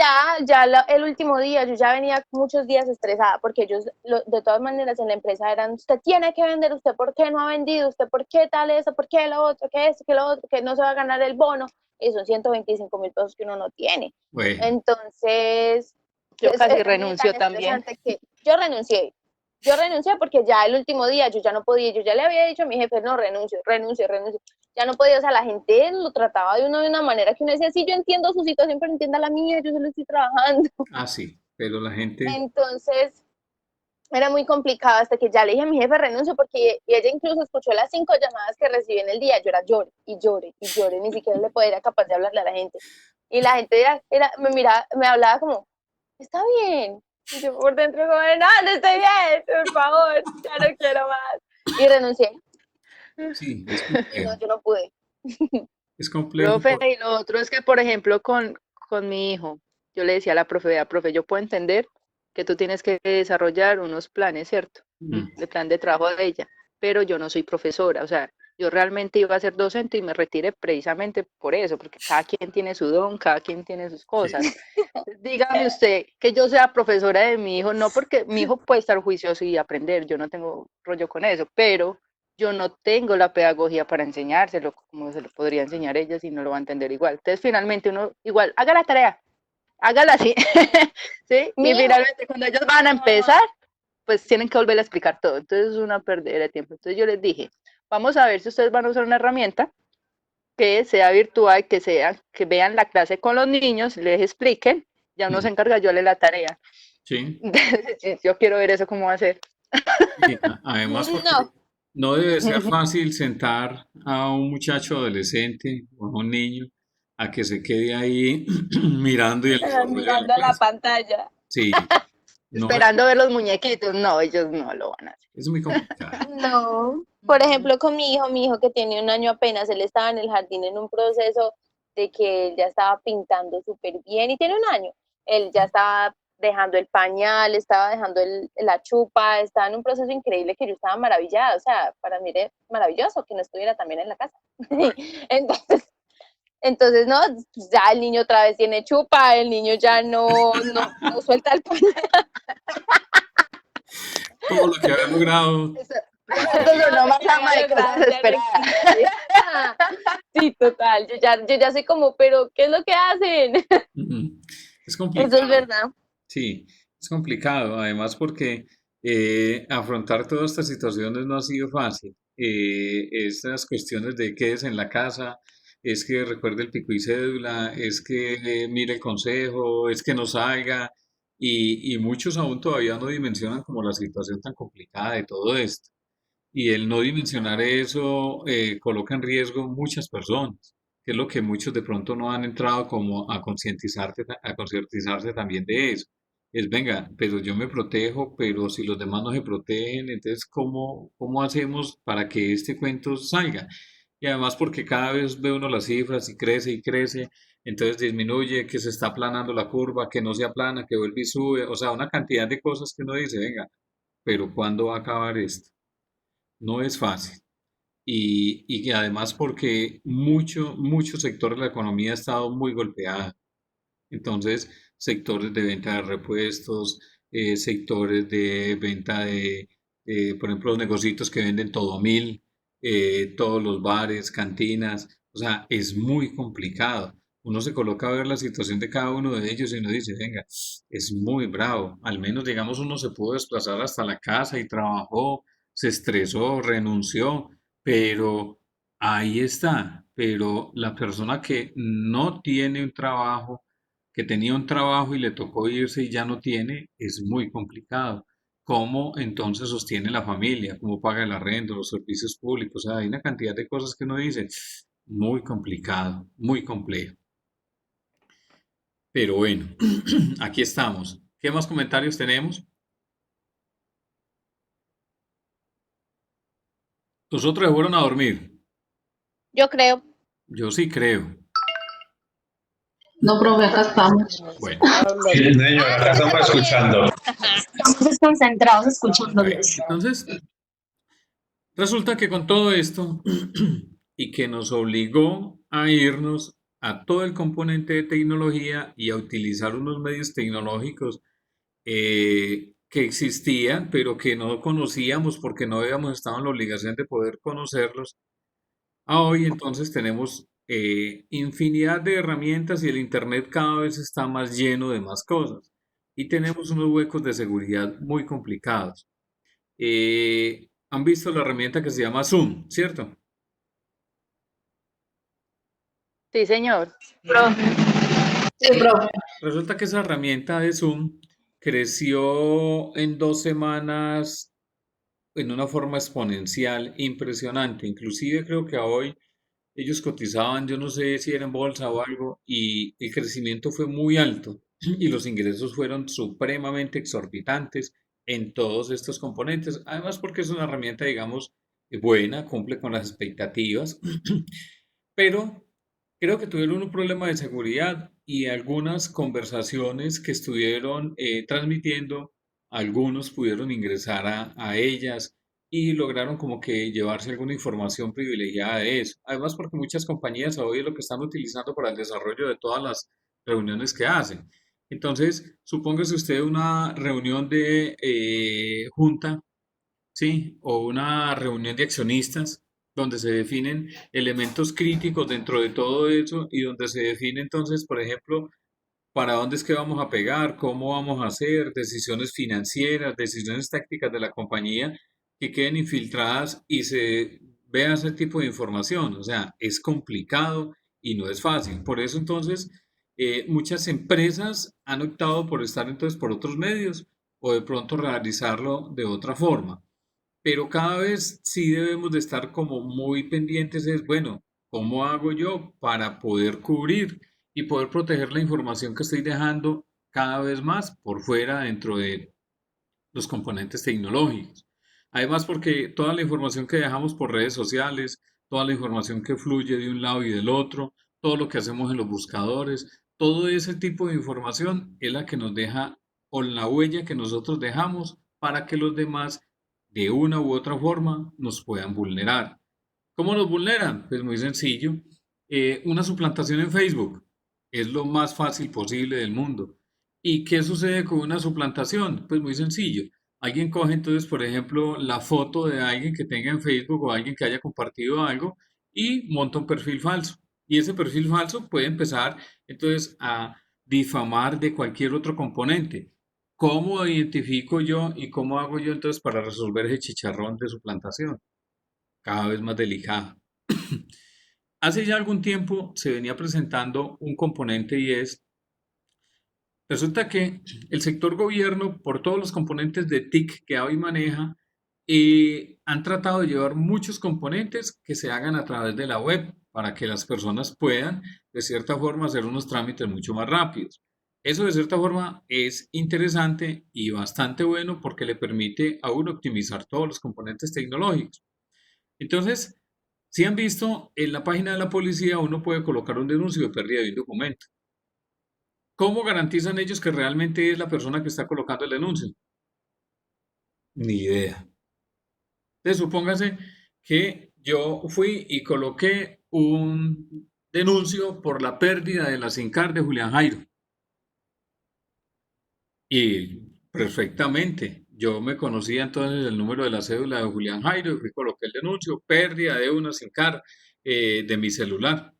el último día, yo ya venía muchos días estresada, porque ellos, de todas maneras, en la empresa eran, usted tiene que vender, usted por qué no ha vendido, usted por qué tal eso, por qué lo otro, qué esto, qué lo otro, que no se va a ganar el bono, y son 125.000 pesos que uno no tiene. Bueno, Entonces, yo es casi también renuncio tan también. estresante que yo renuncié porque ya el último día yo ya no podía, yo ya le había dicho a mi jefe, no, renuncio, ya no podía, o sea, la gente lo trataba de una manera que uno decía, sí, yo entiendo su situación, pero entienda la mía, yo solo estoy trabajando. sí, pero la gente, Entonces, era muy complicado hasta que ya le dije a mi jefe renuncio porque y ella incluso escuchó las 5 llamadas que recibí en el día, yo era llore y llore y llore, ni siquiera le podía capaz de hablarle a la gente. Y la gente me miraba, me hablaba como, está bien. Y yo por dentro como, no estoy bien, por favor, ya no quiero más. Y renuncié. sí, es Y no, complejo. yo no pude. Es complejo Profe, y lo otro es que, por ejemplo, con mi hijo, yo le decía a la profe, vea, profe, yo puedo entender que tú tienes que desarrollar unos planes, ¿cierto? El plan de trabajo de ella, pero yo no soy profesora, o sea, yo realmente iba a ser docente y me retiré precisamente por eso, porque cada quien tiene su don, cada quien tiene sus cosas. Dígame usted que yo sea profesora de mi hijo, no porque mi hijo puede estar juicioso y aprender, yo no tengo rollo con eso, pero yo no tengo la pedagogía para enseñárselo como se lo podría enseñar ella si no lo va a entender igual. Entonces, finalmente uno igual, haga la tarea, hágala así, ¿sí? Mi Y hijo, finalmente cuando ellos van a empezar, pues tienen que volver a explicar todo. Entonces es una pérdida de tiempo. Entonces yo les dije, vamos a ver si ustedes van a usar una herramienta que sea virtual, que vean la clase con los niños, les expliquen, ya uno se encarga, yo le la tarea. sí. Yo quiero ver eso cómo va a ser. Y además porque no. no debe ser fácil sentar a un muchacho adolescente o a un niño a que se quede ahí mirando y el desarrollo de la Mirando la clase. pantalla. Sí, no es, Esperando ver los muñequitos. No, ellos no lo van a hacer. es muy complicado. No, por ejemplo, con mi hijo que tiene 1 año apenas, él estaba en el jardín en un proceso de que él ya estaba pintando súper bien y tiene 1 año. Él ya estaba dejando el pañal, estaba dejando la chupa, estaba en un proceso increíble que yo estaba maravillada. O sea, para mí era maravilloso que no estuviera también en la casa. Entonces, no, ya el niño otra vez tiene chupa, el niño ya no suelta el pañal. Todo lo que había logrado. Eso no más ama de cosas desesperadas. Sí, total. Yo ya sé como, pero ¿qué es lo que hacen? Ujú. Es Eso es complicado. verdad. Sí, es complicado, además porque afrontar todas estas situaciones no ha sido fácil. Estas cuestiones de quédese en la casa, es que recuerde el pico y cédula, es que mire el consejo, es que no salga, y muchos aún todavía no dimensionan como la situación tan complicada de todo esto. Y el no dimensionar eso coloca en riesgo muchas personas, que es lo que muchos de pronto no han entrado como a concientizarse también de eso. Es, venga, pero yo me protejo, pero si los demás no se protegen, entonces ¿cómo hacemos para que este cuento salga? Y además porque cada vez ve uno las cifras y crece, entonces disminuye, que se está aplanando la curva, que no se aplana, que vuelve y sube, o sea, una cantidad de cosas que uno dice, venga, pero ¿cuándo va a acabar esto? No es fácil. Y que además porque muchos sectores de la economía ha estado muy golpeada. Entonces, sectores de venta de repuestos, sectores de venta por ejemplo, los negocios que venden todo mil, todos los bares, cantinas, o sea, es muy complicado. Uno se coloca a ver la situación de cada uno de ellos y uno dice, venga, es muy bravo. Al menos, digamos, uno se pudo desplazar hasta la casa y trabajó, se estresó, renunció, pero ahí está. Pero la persona que no tiene un trabajo, que tenía un trabajo y le tocó irse y ya no tiene, es muy complicado. cómo entonces sostiene la familia, cómo paga el arriendo, los servicios públicos. O sea, hay una cantidad de cosas que uno dice, muy complicado, muy complejo. Pero bueno, aquí estamos. ¿Qué más comentarios tenemos? Los otros se fueron a dormir. Yo creo. Yo sí creo. No, profe, acá estamos. Bueno, Sí, señor, acá estamos escuchando. Estamos desconcentrados escuchándoles. entonces resulta que con todo esto y que nos obligó a irnos a todo el componente de tecnología y a utilizar unos medios tecnológicos que existían, pero que no conocíamos porque no habíamos estado en la obligación de poder conocerlos. Hoy entonces tenemos infinidad de herramientas y el Internet cada vez está más lleno de más cosas y tenemos unos huecos de seguridad muy complicados. Han visto la herramienta que se llama Zoom, ¿cierto? Sí, señor. Sí, profe. Resulta que esa herramienta de Zoom creció en 2 semanas en una forma exponencial impresionante. Inclusive creo que a hoy ellos cotizaban, yo no sé si era en bolsa o algo, y el crecimiento fue muy alto y los ingresos fueron supremamente exorbitantes en todos estos componentes. Además, porque es una herramienta, digamos, buena, cumple con las expectativas, pero creo que tuvieron un problema de seguridad y algunas conversaciones que estuvieron transmitiendo, algunos pudieron ingresar a ellas y lograron como que llevarse alguna información privilegiada de eso. Además, porque muchas compañías hoy es lo que están utilizando para el desarrollo de todas las reuniones que hacen. Entonces, supóngase usted una reunión de junta, ¿sí? O una reunión de accionistas donde se definen elementos críticos dentro de todo eso y donde se define entonces, por ejemplo, para dónde es que vamos a pegar, cómo vamos a hacer, decisiones financieras, decisiones tácticas de la compañía que queden infiltradas y se vea ese tipo de información. O sea, es complicado y no es fácil. Por eso entonces muchas empresas han optado por estar entonces por otros medios o de pronto realizarlo de otra forma. Pero cada vez sí debemos de estar como muy pendientes es, bueno, ¿cómo hago yo para poder cubrir y poder proteger la información que estoy dejando cada vez más por fuera dentro de los componentes tecnológicos? Además, porque toda la información que dejamos por redes sociales, toda la información que fluye de un lado y del otro, todo lo que hacemos en los buscadores, todo ese tipo de información es la que nos deja o la huella que nosotros dejamos para que los demás de una u otra forma nos puedan vulnerar. ¿Cómo nos vulneran? Pues muy sencillo. Una suplantación en Facebook es lo más fácil posible del mundo. ¿Y qué sucede con una suplantación? Pues muy sencillo. Alguien coge entonces, por ejemplo, la foto de alguien que tenga en Facebook o alguien que haya compartido algo y monta un perfil falso. Y ese perfil falso puede empezar entonces a difamar de cualquier otro componente. ¿Cómo identifico yo y cómo hago yo entonces para resolver ese chicharrón de suplantación? Cada vez más delicado. Hace ya algún tiempo se venía presentando un componente y es, resulta que el sector gobierno, por todos los componentes de TIC que hoy maneja, han tratado de llevar muchos componentes que se hagan a través de la web para que las personas puedan, de cierta forma, hacer unos trámites mucho más rápidos. Eso de cierta forma es interesante y bastante bueno porque le permite a uno optimizar todos los componentes tecnológicos. Entonces, si han visto, en la página de la policía uno puede colocar un denuncio de pérdida de un documento. ¿Cómo garantizan ellos que realmente es la persona que está colocando el denuncio? Ni idea. Entonces, supóngase que yo fui y coloqué un denuncio por la pérdida de la SIM-card de Julián Jairo. Y perfectamente, yo me conocía entonces el número de la cédula de Julián Jairo y fui, coloqué el denuncio, pérdida de una SIM-card de mi celular.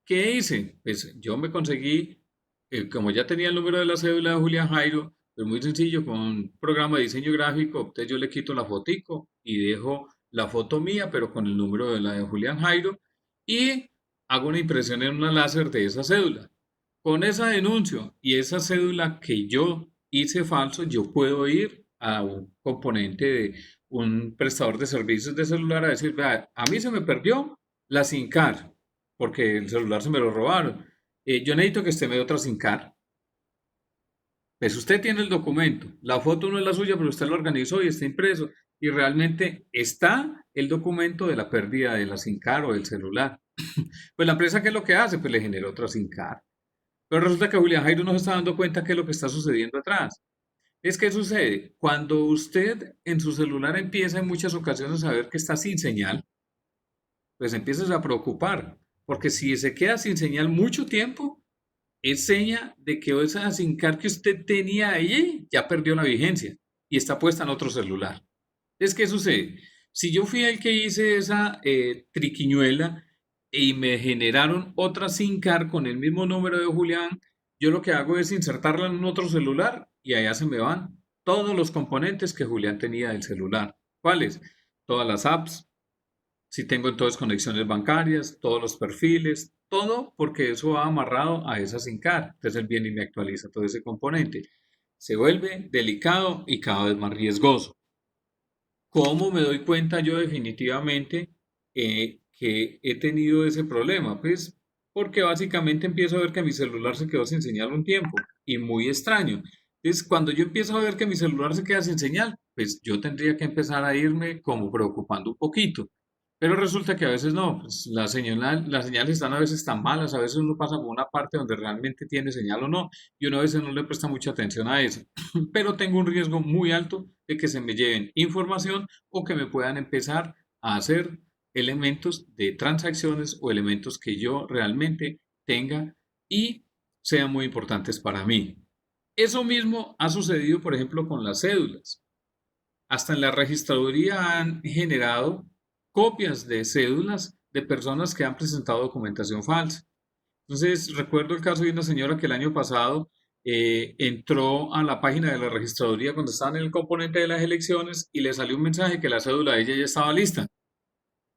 ¿Qué hice? Pues yo me conseguí, como ya tenía el número de la cédula de Julián Jairo, pues muy sencillo, con un programa de diseño gráfico, entonces yo le quito la fotico y dejo la foto mía, pero con el número de la de Julián Jairo, y hago una impresión en una láser de esa cédula. Con esa denuncio y esa cédula que yo hice falso, yo puedo ir a un componente de un prestador de servicios de celular a decir, vea, a mí se me perdió la SIM card porque el celular se me lo robaron. Yo necesito que usted me dé otra SIM card. Pues usted tiene el documento, la foto no es la suya, pero usted lo organizó y está impreso. Y realmente está el documento de la pérdida de la SIM card o del celular. Pues la empresa, ¿qué es lo que hace? Pues le genera otra SIM card. Pero resulta que Julián Jairo no se está dando cuenta qué es lo que está sucediendo atrás. Es que sucede, cuando usted en su celular empieza en muchas ocasiones a ver que está sin señal, pues empieza a preocupar, porque si se queda sin señal mucho tiempo, es seña de que esa SIM card que usted tenía ahí ya perdió la vigencia y está puesta en otro celular. Es que sucede, si yo fui el que hice esa triquiñuela y me generaron otra SIM card con el mismo número de Julián, yo lo que hago es insertarla en otro celular y allá se me van todos los componentes que Julián tenía del celular. ¿Cuáles? Todas las apps, si tengo entonces conexiones bancarias, todos los perfiles, todo porque eso va amarrado a esa SIM card. Entonces él viene y me actualiza todo ese componente. Se vuelve delicado y cada vez más riesgoso. ¿Cómo me doy cuenta yo definitivamente que he tenido ese problema? Pues porque básicamente empiezo a ver que mi celular se quedó sin señal un tiempo y muy extraño. Entonces, cuando yo empiezo a ver que mi celular se queda sin señal, pues yo tendría que empezar a irme como preocupando un poquito. Pero resulta que a veces no, pues las señales están a veces tan malas, a veces uno pasa por una parte donde realmente tiene señal o no, y uno a veces no le presta mucha atención a eso. Pero tengo un riesgo muy alto de que se me lleven información o que me puedan empezar a hacer elementos de transacciones o elementos que yo realmente tenga y sean muy importantes para mí. Eso mismo ha sucedido, por ejemplo, con las cédulas. Hasta en la registraduría han generado copias de cédulas de personas que han presentado documentación falsa. Entonces, recuerdo el caso de una señora que el año pasado entró a la página de la registraduría cuando estaban en el componente de las elecciones y le salió un mensaje que la cédula de ella ya estaba lista.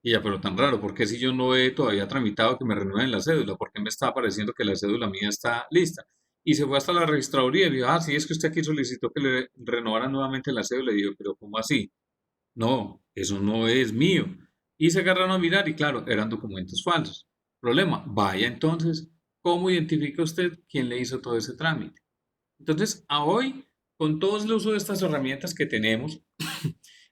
Y ella, pero tan raro, ¿por qué si yo no he todavía tramitado que me renueven la cédula? ¿Por qué me está apareciendo que la cédula mía está lista? Y se fue hasta la registraduría y le dijo, ah, sí, es que usted aquí solicitó que le renovaran nuevamente la cédula. Y yo, pero ¿cómo así? No, eso no es mío. Y se agarraron a mirar y claro, eran documentos falsos. Problema, vaya entonces, ¿cómo identifica usted quién le hizo todo ese trámite? Entonces, a hoy, con todo el uso de estas herramientas que tenemos,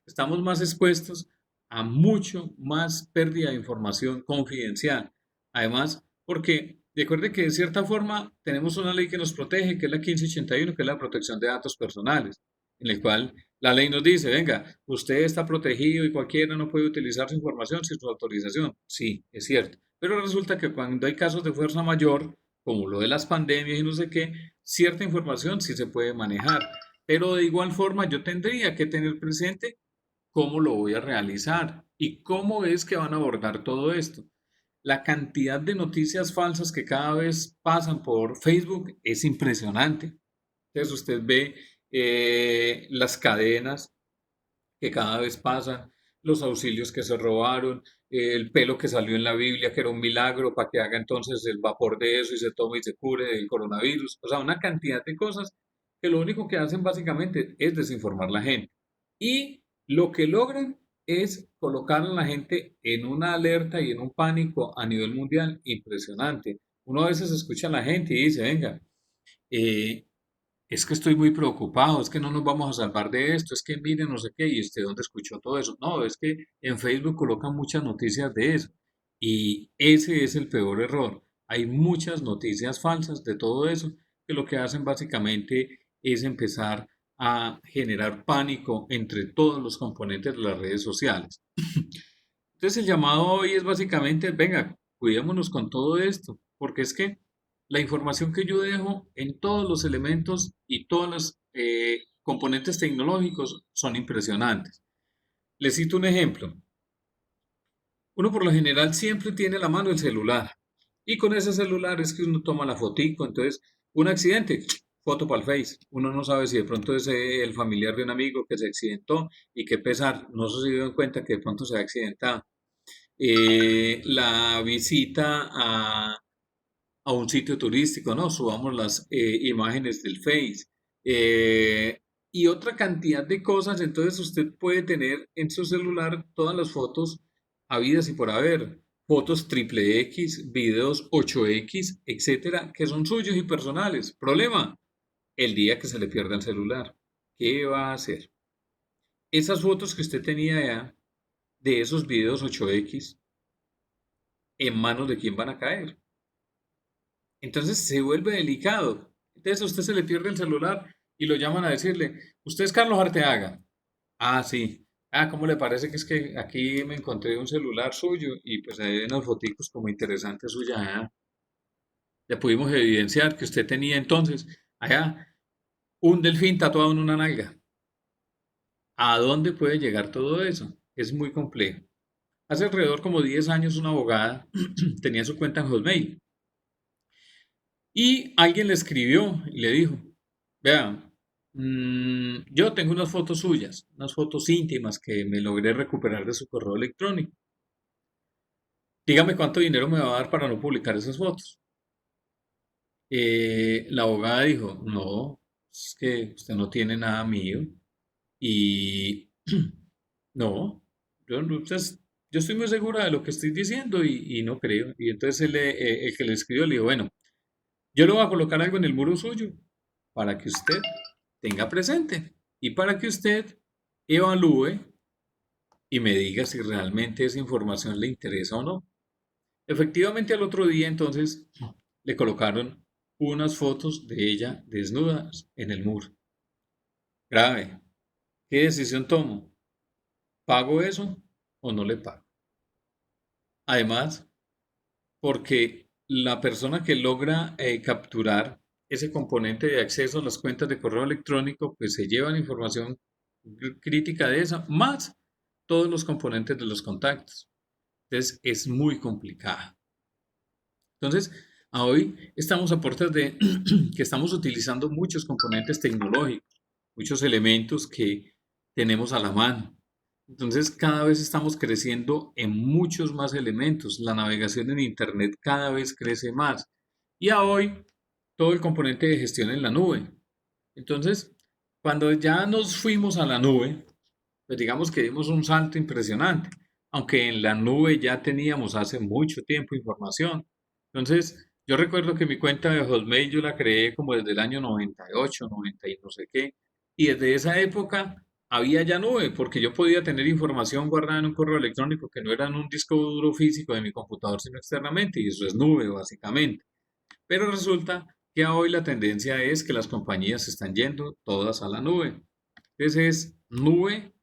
estamos más expuestos a mucho más pérdida de información confidencial. Además, porque recuerde que de cierta forma tenemos una ley que nos protege, que es la 1581, que es la protección de datos personales, en el cual la ley nos dice, venga, usted está protegido y cualquiera no puede utilizar su información sin su autorización. Sí, es cierto. Pero resulta que cuando hay casos de fuerza mayor, como lo de las pandemias y no sé qué, cierta información sí se puede manejar. Pero de igual forma yo tendría que tener presente cómo lo voy a realizar y cómo es que van a abordar todo esto. La cantidad de noticias falsas que cada vez pasan por Facebook es impresionante. Entonces usted ve las cadenas que cada vez pasan, los auxilios que se robaron, el pelo que salió en la Biblia, que era un milagro, para que haga entonces el vapor de eso y se tome y se cure del coronavirus. O sea, una cantidad de cosas que lo único que hacen básicamente es desinformar a la gente. Y lo que logran es colocar a la gente en una alerta y en un pánico a nivel mundial impresionante. Uno a veces escucha a la gente y dice, venga, eh, es que estoy muy preocupado, es que no nos vamos a salvar de esto, es que miren, no sé qué, y usted dónde escuchó todo eso. No, es que en Facebook colocan muchas noticias de eso. Y ese es el peor error. Hay muchas noticias falsas de todo eso que lo que hacen básicamente es empezar a generar pánico entre todos los componentes de las redes sociales. Entonces el llamado hoy es básicamente, venga, cuidémonos con todo esto, porque es que la información que yo dejo en todos los elementos y todos los componentes tecnológicos son impresionantes. Les cito un ejemplo. Uno por lo general siempre tiene a la mano el celular y con ese celular es que uno toma la fotico, entonces un accidente, foto para el Face. Uno no sabe si de pronto es el familiar de un amigo que se accidentó y qué pesar, no se dio cuenta que de pronto se ha accidentado. La visita a un sitio turístico, ¿no? Subamos las imágenes del Face. y otra cantidad de cosas. Entonces usted puede tener en su celular todas las fotos habidas y por haber. Fotos triple X, videos 8X, etcétera, que son suyos y personales. Problema, el día que se le pierda el celular, ¿qué va a hacer? Esas fotos que usted tenía ya de esos videos 8X, ¿en manos de quién van a caer? Entonces se vuelve delicado. Entonces a usted se le pierde el celular y lo llaman a decirle, ¿usted es Carlos Arteaga? Ah, sí. Ah, ¿cómo le parece que es que aquí me encontré un celular suyo y pues hay unas foticos como interesantes suyas allá? Ya pudimos evidenciar que usted tenía entonces allá un delfín tatuado en una nalga. ¿A dónde puede llegar todo eso? Es muy complejo. Hace alrededor como 10 años una abogada tenía su cuenta en Hotmail y alguien le escribió y le dijo, vea, yo tengo unas fotos suyas, unas fotos íntimas que me logré recuperar de su correo electrónico. Dígame cuánto dinero me va a dar para no publicar esas fotos. La abogada dijo, no, es que usted no tiene nada mío y no, yo estoy muy segura de lo que estoy diciendo y no creo. Y entonces el que le escribió le dijo, bueno, yo le voy a colocar algo en el muro suyo para que usted tenga presente y para que usted evalúe y me diga si realmente esa información le interesa o no. Efectivamente, al otro día entonces le colocaron unas fotos de ella desnudas en el muro. Grave. ¿Qué decisión tomo? ¿Pago eso o no le pago? Además, porque la persona que logra capturar ese componente de acceso a las cuentas de correo electrónico, pues se lleva la información crítica de esa, más todos los componentes de los contactos. Entonces, es muy complicado. Entonces, hoy estamos a puertas de que estamos utilizando muchos componentes tecnológicos, muchos elementos que tenemos a la mano. Entonces, cada vez estamos creciendo en muchos más elementos. La navegación en Internet cada vez crece más. Y a hoy, todo el componente de gestión en la nube. Entonces, cuando ya nos fuimos a la nube, pues digamos que dimos un salto impresionante, aunque en la nube ya teníamos hace mucho tiempo información. Entonces, yo recuerdo que mi cuenta de Hotmail yo la creé como desde el año 98, 90 y no sé qué, y desde esa época había ya nube, porque yo podía tener información guardada en un correo electrónico que no era en un disco duro físico de mi computador, sino externamente, y eso es nube básicamente. Pero resulta que hoy la tendencia es que las compañías se están yendo todas a la nube. Entonces es nube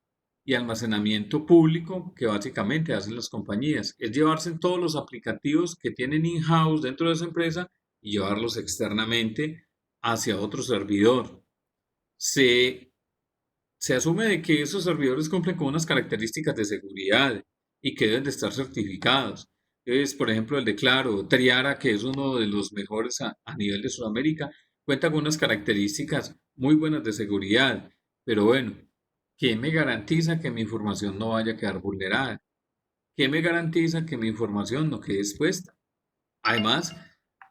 y almacenamiento público que básicamente hacen las compañías. Es llevarse todos los aplicativos que tienen in-house dentro de esa empresa y llevarlos externamente hacia otro servidor. Se asume de que esos servidores cumplen con unas características de seguridad y que deben de estar certificados. Entonces, por ejemplo, el de Claro, Triara, que es uno de los mejores a nivel de Sudamérica, cuenta con unas características muy buenas de seguridad. Pero bueno, ¿qué me garantiza que mi información no vaya a quedar vulnerada? ¿Qué me garantiza que mi información no quede expuesta? Además,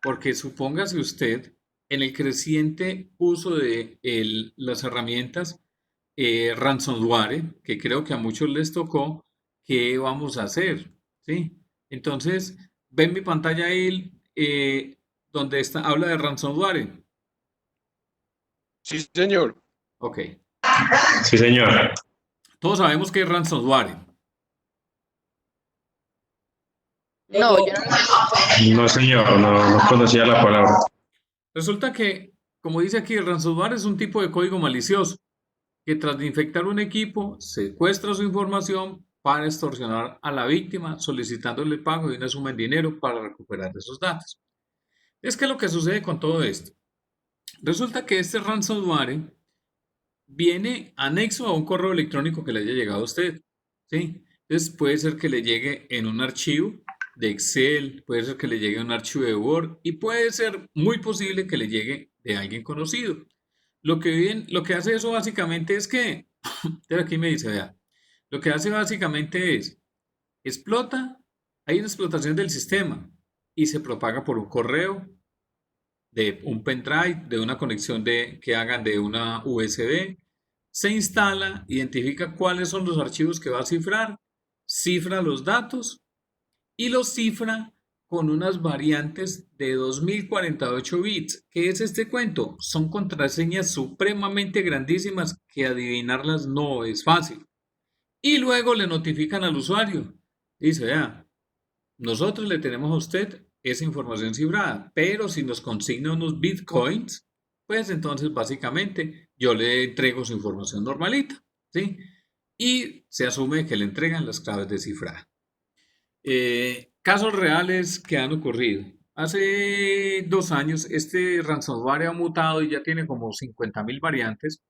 porque supóngase usted en el creciente uso de las herramientas ransomware, que creo que a muchos les tocó, ¿qué vamos a hacer? ¿Sí? Entonces, ven mi pantalla ahí donde habla de ransomware. Sí, señor. Ok. Sí, señor. Todos sabemos que es ransomware. No, yo no. No, señor, no conocía la palabra. Resulta que, como dice aquí, el ransomware es un tipo de código malicioso que tras de infectar un equipo, secuestra su información para extorsionar a la víctima solicitándole el pago de una suma en dinero para recuperar esos datos. Es que lo que sucede con todo esto, resulta que este ransomware viene anexo a un correo electrónico que le haya llegado a usted, ¿sí? Entonces puede ser que le llegue en un archivo de Excel, puede ser que le llegue en un archivo de Word y puede ser muy posible que le llegue de alguien conocido. Lo que hace eso básicamente es que, aquí me dice, vea, lo que hace básicamente es, explota, hay una explotación del sistema y se propaga por un correo de un pendrive, de una conexión que hagan de una USB, se instala, identifica cuáles son los archivos que va a cifrar, cifra los datos y los cifra con unas variantes de 2048 bits. ¿Qué es este cuento? Son contraseñas supremamente grandísimas que adivinarlas no es fácil. Y luego le notifican al usuario. Dice, vea, nosotros le tenemos a usted esa información cifrada, pero si nos consigna unos bitcoins, pues entonces básicamente yo le entrego su información normalita, ¿sí? Y se asume que le entregan las claves de cifrado. Casos reales que han ocurrido. Hace 2 años este ransomware ha mutado y ya tiene como 50.000 variantes.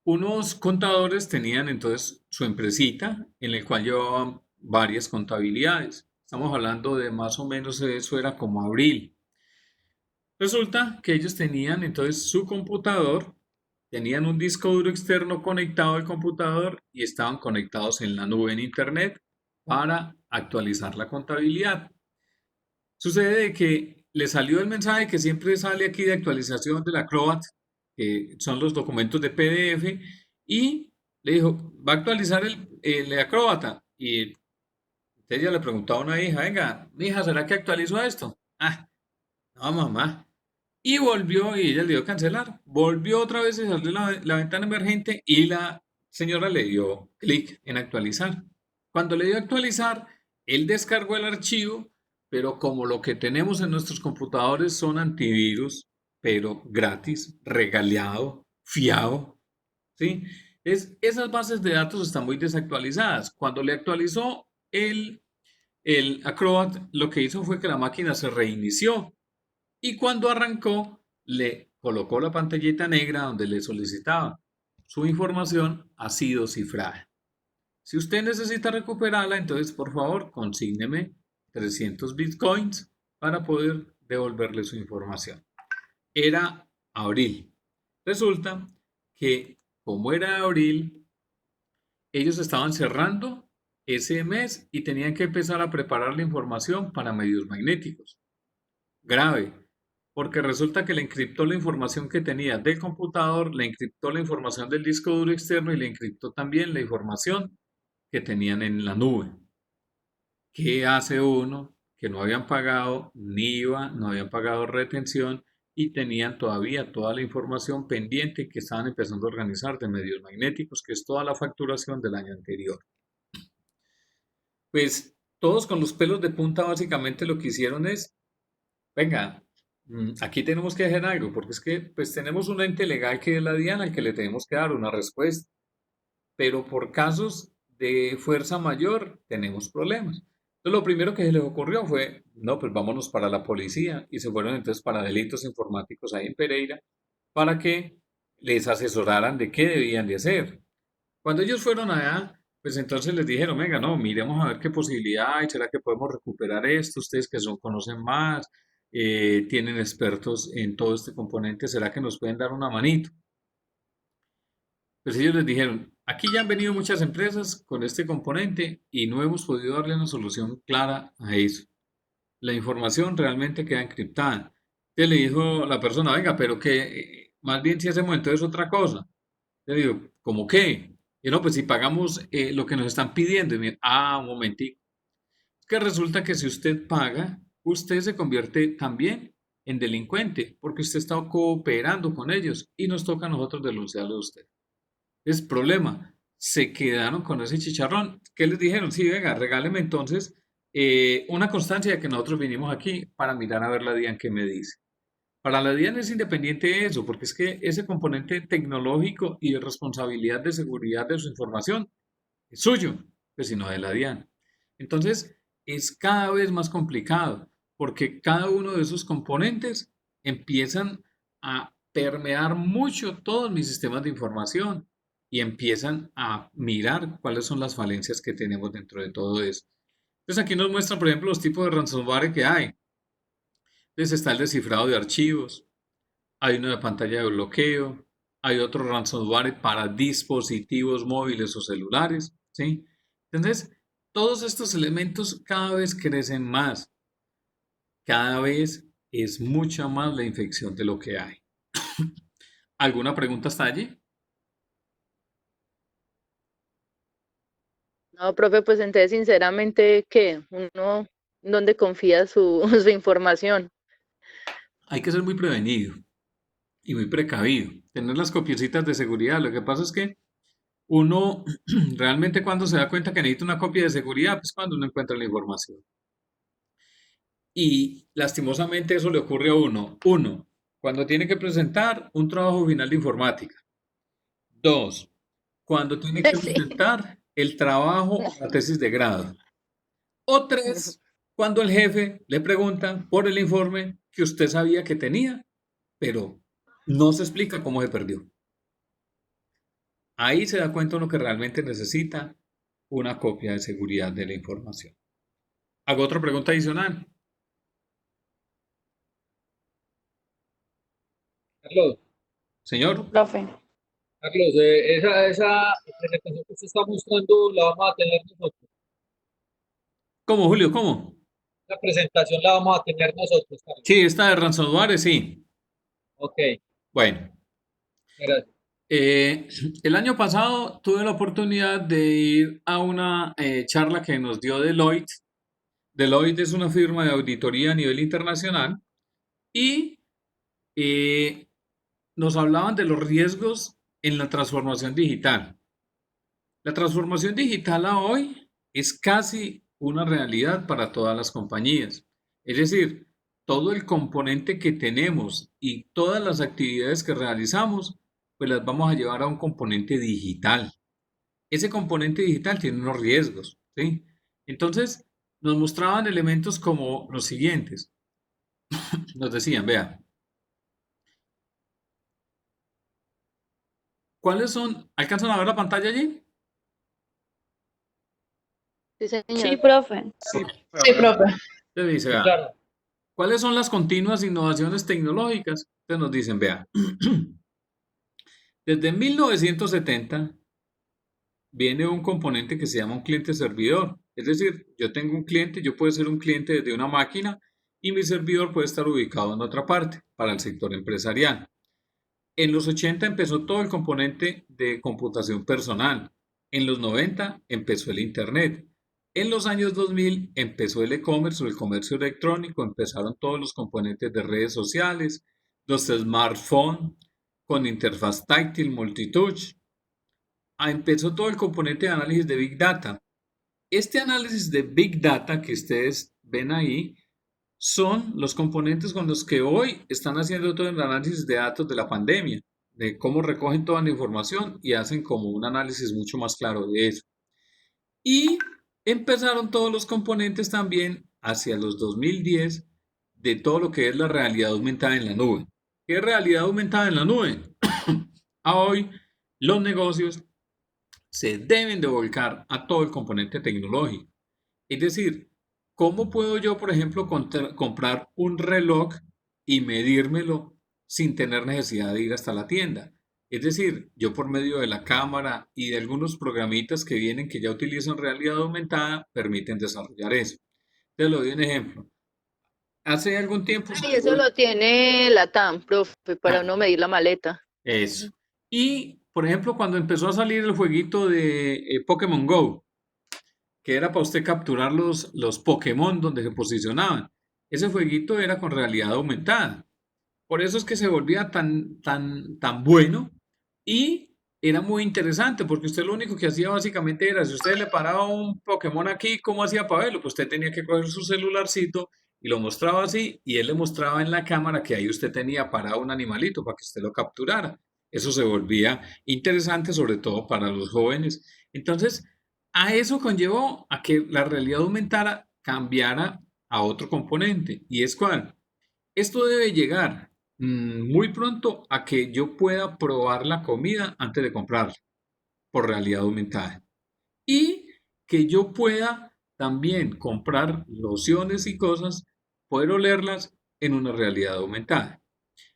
Unos contadores tenían entonces su empresita en la cual llevaban varias contabilidades. Estamos hablando de más o menos, eso era como abril. Resulta que ellos tenían entonces su computador, tenían un disco duro externo conectado al computador y estaban conectados en la nube en internet para actualizar la contabilidad. Sucede de que le salió el mensaje que siempre sale aquí de actualización de la Acrobat, que son los documentos de PDF, y le dijo, va a actualizar el Acrobat. Y ella le preguntó a una hija, venga, hija, ¿será que actualizó esto? Ah, no, mamá. Y volvió y ella le dio cancelar. Volvió otra vez y salió la ventana emergente y la señora le dio clic en actualizar. Cuando le dio actualizar, él descargó el archivo, pero como lo que tenemos en nuestros computadores son antivirus, pero gratis, regalado, fiado, ¿sí? Esas bases de datos están muy desactualizadas. Cuando le actualizó el Acrobat, lo que hizo fue que la máquina se reinició y cuando arrancó le colocó la pantallita negra donde le solicitaba su información ha sido cifrada. Si usted necesita recuperarla, entonces por favor consígneme 300 bitcoins para poder devolverle su información. Era abril. Resulta que como era abril, ellos estaban cerrando ese mes y tenían que empezar a preparar la información para medios magnéticos. Grave, porque resulta que le encriptó la información que tenía del computador, le encriptó la información del disco duro externo y le encriptó también la información que tenían en la nube. ¿Qué hace uno? Que no habían pagado ni IVA, no habían pagado retención y tenían todavía toda la información pendiente que estaban empezando a organizar de medios magnéticos, que es toda la facturación del año anterior. Pues todos con los pelos de punta básicamente lo que hicieron es, venga, aquí tenemos que hacer algo, porque es que pues tenemos un ente legal que es la DIAN al que le tenemos que dar una respuesta, pero por casos de fuerza mayor tenemos problemas. Entonces lo primero que se les ocurrió fue, no, pues vámonos para la policía y se fueron entonces para delitos informáticos ahí en Pereira para que les asesoraran de qué debían de hacer. Cuando ellos fueron allá, pues entonces les dijeron, venga, no, miremos a ver qué posibilidad hay, será que podemos recuperar esto, ustedes que conocen más, tienen expertos en todo este componente, será que nos pueden dar una manito. Pues ellos les dijeron, aquí ya han venido muchas empresas con este componente y no hemos podido darle una solución clara a eso. La información realmente queda encriptada. Entonces le dijo la persona, venga, pero que más bien si hacemos entonces otra cosa. Yo le digo, ¿cómo qué? Y no, pues si pagamos lo que nos están pidiendo. Y me, un momentico. Es que resulta que si usted paga, usted se convierte también en delincuente, porque usted está cooperando con ellos y nos toca a nosotros denunciarlo a usted. Es problema. Se quedaron con ese chicharrón. ¿Qué les dijeron? Sí, venga, regáleme entonces una constancia de que nosotros vinimos aquí para mirar a ver la DIAN que me dice. Para la DIAN es independiente de eso, porque es que ese componente tecnológico y de responsabilidad de seguridad de su información es suyo, pues sino de la DIAN. Entonces, es cada vez más complicado, porque cada uno de esos componentes empiezan a permear mucho todos mis sistemas de información y empiezan a mirar cuáles son las falencias que tenemos dentro de todo eso. Entonces aquí nos muestran, por ejemplo, los tipos de ransomware que hay. Entonces está el descifrado de archivos, hay uno de pantalla de bloqueo, hay otro ransomware para dispositivos móviles o celulares, ¿sí? Entonces, todos estos elementos cada vez crecen más, cada vez es mucha más la infección de lo que hay. ¿Alguna pregunta hasta allí? No, profe, pues entonces sinceramente, ¿qué? Uno, ¿dónde confía su, su información? Hay que ser muy prevenido y muy precavido. Tener las copiecitas de seguridad. Lo que pasa es que uno realmente cuando se da cuenta que necesita una copia de seguridad, pues cuando uno encuentra la información. Y lastimosamente eso le ocurre a uno. Uno, cuando tiene que presentar un trabajo final de informática. Dos, cuando tiene que Sí. presentar el trabajo, la tesis de grado. O tres, cuando el jefe le pregunta por el informe que usted sabía que tenía, pero no se explica cómo se perdió. Ahí se da cuenta uno que realmente necesita una copia de seguridad de la información. ¿Hago otra pregunta adicional? Carlos, Señor, Profe. Carlos, esa presentación que usted está mostrando la vamos a tener nosotros. ¿cómo, Julio? ¿Cómo? La presentación la vamos a tener nosotros, Carlos. Sí, esta de ransomware, sí. Ok, Bueno, gracias. el año pasado tuve la oportunidad de ir a una charla que nos dio Deloitte. Deloitte es una firma de auditoría a nivel internacional y nos hablaban de los riesgos en la transformación digital. La transformación digital a hoy es casi una realidad para todas las compañías. Es decir, todo el componente que tenemos y todas las actividades que realizamos, pues las vamos a llevar a un componente digital. Ese componente digital tiene unos riesgos, ¿sí? Entonces, nos mostraban elementos como los siguientes. Nos decían, vea, ¿cuáles son? ¿Alcanzan a ver la pantalla allí? Sí, Sí, señor. profe. Sí, Sí, profe. Entonces dice, Sí, vea, claro. ¿cuáles son las continuas innovaciones tecnológicas? Entonces nos dicen, vea, desde 1970 viene un componente que se llama un cliente servidor. Es decir, yo tengo un cliente, yo puedo ser un cliente desde una máquina y mi servidor puede estar ubicado en otra parte para el sector empresarial. En los 80 empezó todo el componente de computación personal. En los 90 empezó el Internet. En los años 2000 empezó el e-commerce o el comercio electrónico, empezaron todos los componentes de redes sociales, los smartphones con interfaz táctil, multitouch. Empezó todo el componente de análisis de Big Data. Este análisis de Big Data que ustedes ven ahí son los componentes con los que hoy están haciendo todo el análisis de datos de la pandemia, de cómo recogen toda la información y hacen como un análisis mucho más claro de eso. Y empezaron todos los componentes también hacia los 2010 de todo lo que es la realidad aumentada en la nube. ¿Qué es realidad aumentada en la nube? A hoy los negocios se deben de volcar a todo el componente tecnológico. Es decir, ¿cómo puedo yo, por ejemplo, comprar un reloj y medírmelo sin tener necesidad de ir hasta la tienda? Es decir, yo por medio de la cámara y de algunos programitas que vienen que ya utilizan realidad aumentada, permiten desarrollar eso. Te lo doy un ejemplo. Hace algún tiempo Y eso lo tiene la TAM, profe, para uno medir la maleta. eso. Y, por ejemplo, cuando empezó a salir el jueguito de Pokémon Go, que era para usted capturar los Pokémon donde se posicionaban. Ese jueguito era con realidad aumentada. Por eso es que se volvía tan bueno y era muy interesante porque usted lo único que hacía básicamente era, si usted le paraba un Pokémon aquí, ¿cómo hacía para verlo? Pues usted tenía que coger su celularcito y lo mostraba así y él le mostraba en la cámara que ahí usted tenía parado un animalito para que usted lo capturara. Eso se volvía interesante sobre todo para los jóvenes. Entonces, a eso conllevó a que la realidad aumentada cambiara a otro componente. ¿Y es cuál? Esto debe llegar muy pronto a que yo pueda probar la comida antes de comprarla por realidad aumentada. Y que yo pueda también comprar lociones y cosas, poder olerlas en una realidad aumentada.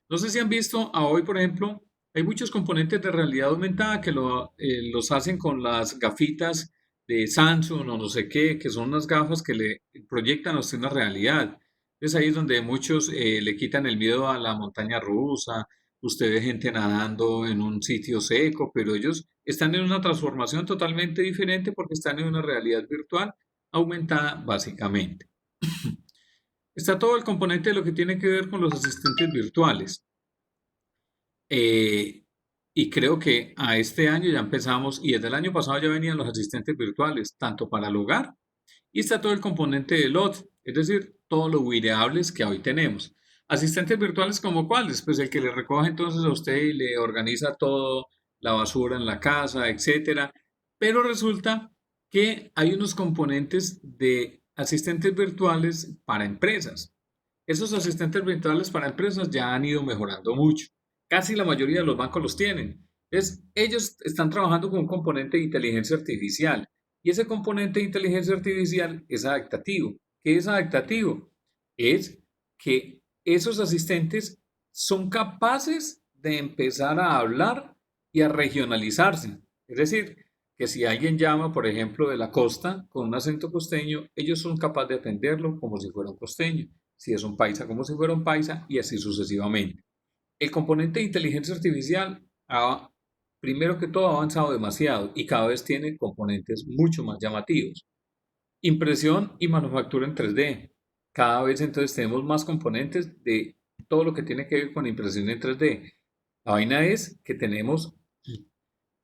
No sé si han visto a hoy, por ejemplo, hay muchos componentes de realidad aumentada que los hacen con las gafitas de Samsung o no sé qué, que son unas gafas que le proyectan a usted una realidad. Entonces ahí es donde muchos le quitan el miedo a la montaña rusa, usted ve gente nadando en un sitio seco, pero ellos están en una transformación totalmente diferente porque están en una realidad virtual aumentada básicamente. Está todo el componente de lo que tiene que ver con los asistentes virtuales. Y creo que a este año ya empezamos, y desde el año pasado ya venían los asistentes virtuales, tanto para el hogar, y está todo el componente del otro, es decir, todos los wearables que hoy tenemos. Asistentes virtuales como cuáles, pues el que le recoge entonces a usted y le organiza todo, la basura en la casa, etcétera. Pero resulta que hay unos componentes de asistentes virtuales para empresas. Esos asistentes virtuales para empresas ya han ido mejorando mucho. Casi la mayoría de los bancos los tienen. Entonces, ellos están trabajando con un componente de inteligencia artificial y ese componente de inteligencia artificial es adaptativo. ¿Qué es adaptativo? Es que esos asistentes son capaces de empezar a hablar y a regionalizarse. Es decir, que si alguien llama, por ejemplo, de la costa con un acento costeño, ellos son capaces de atenderlo como si fuera un costeño. Si es un paisa, como si fuera un paisa, y así sucesivamente. El componente de inteligencia artificial ha, primero que todo, ha avanzado demasiado y cada vez tiene componentes mucho más llamativos. Impresión y manufactura en 3D. Cada vez entonces tenemos más componentes de todo lo que tiene que ver con impresión en 3D. La vaina es que tenemos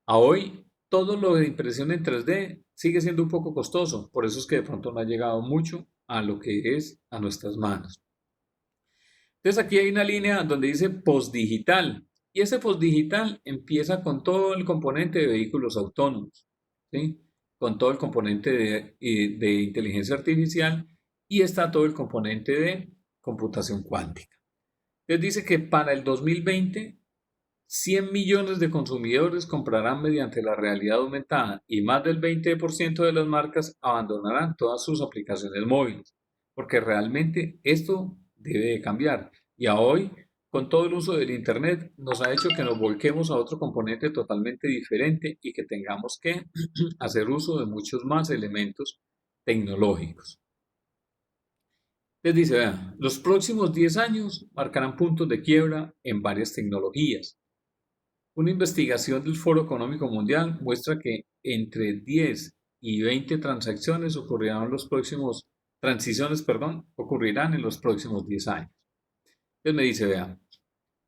a hoy todo lo de impresión en 3D sigue siendo un poco costoso, por eso es que de pronto no ha llegado mucho a lo que es a nuestras manos. Entonces aquí hay una línea donde dice postdigital y ese postdigital empieza con todo el componente de vehículos autónomos, ¿sí? Con todo el componente de inteligencia artificial y está todo el componente de computación cuántica. Entonces dice que para el 2020 100 millones de consumidores comprarán mediante la realidad aumentada y más del 20% de las marcas abandonarán todas sus aplicaciones móviles, porque realmente esto debe de cambiar. Y a hoy, con todo el uso del Internet, nos ha hecho que nos volquemos a otro componente totalmente diferente y que tengamos que hacer uso de muchos más elementos tecnológicos. Les dice, vean, los próximos 10 años marcarán puntos de quiebra en varias tecnologías. Una investigación del Foro Económico Mundial muestra que entre 10 y 20 transiciones ocurrirán en los próximos 10 años. Entonces me dice, vean,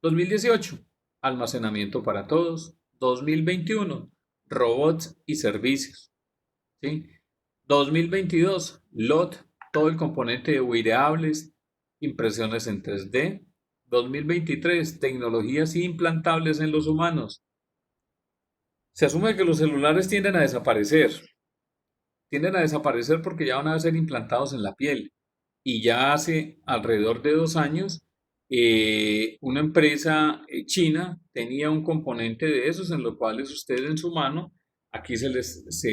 2018, almacenamiento para todos. 2021, robots y servicios. ¿Sí? 2022, LOT, todo el componente de wearables, impresiones en 3D. 2023, tecnologías implantables en los humanos. Se asume que los celulares tienden a desaparecer. Tienden a desaparecer porque ya van a ser implantados en la piel. Y ya hace alrededor de 2 años, una empresa china tenía un componente de esos en los cuales usted en su mano, aquí se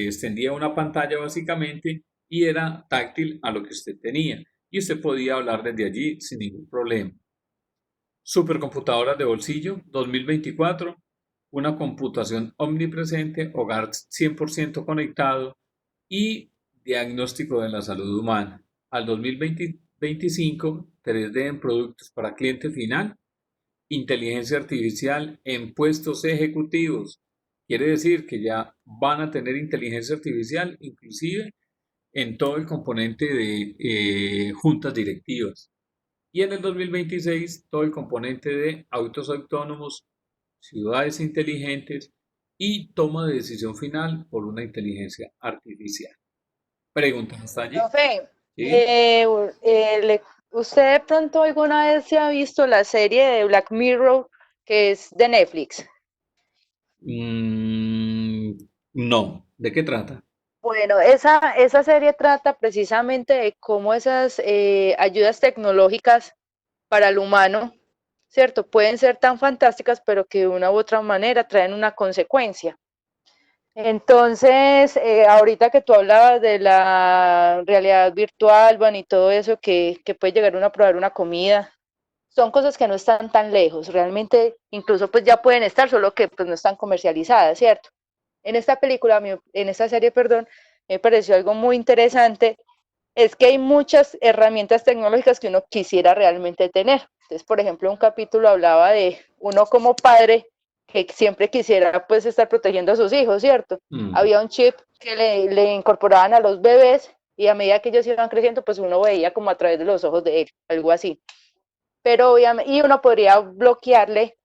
extendía una pantalla básicamente y era táctil a lo que usted tenía. Y usted podía hablar desde allí sin ningún problema. Supercomputadoras de bolsillo, 2024, una computación omnipresente, hogar 100% conectado y diagnóstico de la salud humana. Al 2025, 3D en productos para cliente final, inteligencia artificial en puestos ejecutivos. Quiere decir que ya van a tener inteligencia artificial inclusive en todo el componente de juntas directivas. Y en el 2026 todo el componente de autos autónomos, ciudades inteligentes y toma de decisión final por una inteligencia artificial. ¿Preguntas hasta allí? Profe, ¿Sí? ¿usted de pronto alguna vez se ha visto la serie de Black Mirror que es de Netflix? No. ¿De qué trata? Bueno, esa serie trata precisamente de cómo esas ayudas tecnológicas para el humano, ¿cierto? Pueden ser tan fantásticas, pero que de una u otra manera traen una consecuencia. Entonces, ahorita que tú hablabas de la realidad virtual, bueno, y todo eso que puede llegar uno a probar una comida, son cosas que no están tan lejos, realmente incluso pues ya pueden estar, solo que pues no están comercializadas, ¿cierto? En esta película, en esta serie, perdón, me pareció algo muy interesante es que hay muchas herramientas tecnológicas que uno quisiera realmente tener. Entonces, por ejemplo, un capítulo hablaba de uno como padre que siempre quisiera pues estar protegiendo a sus hijos, ¿cierto? Había un chip que le incorporaban a los bebés y a medida que ellos iban creciendo, pues uno veía como a través de los ojos de él, algo así. Pero obviamente, y uno podría bloquearle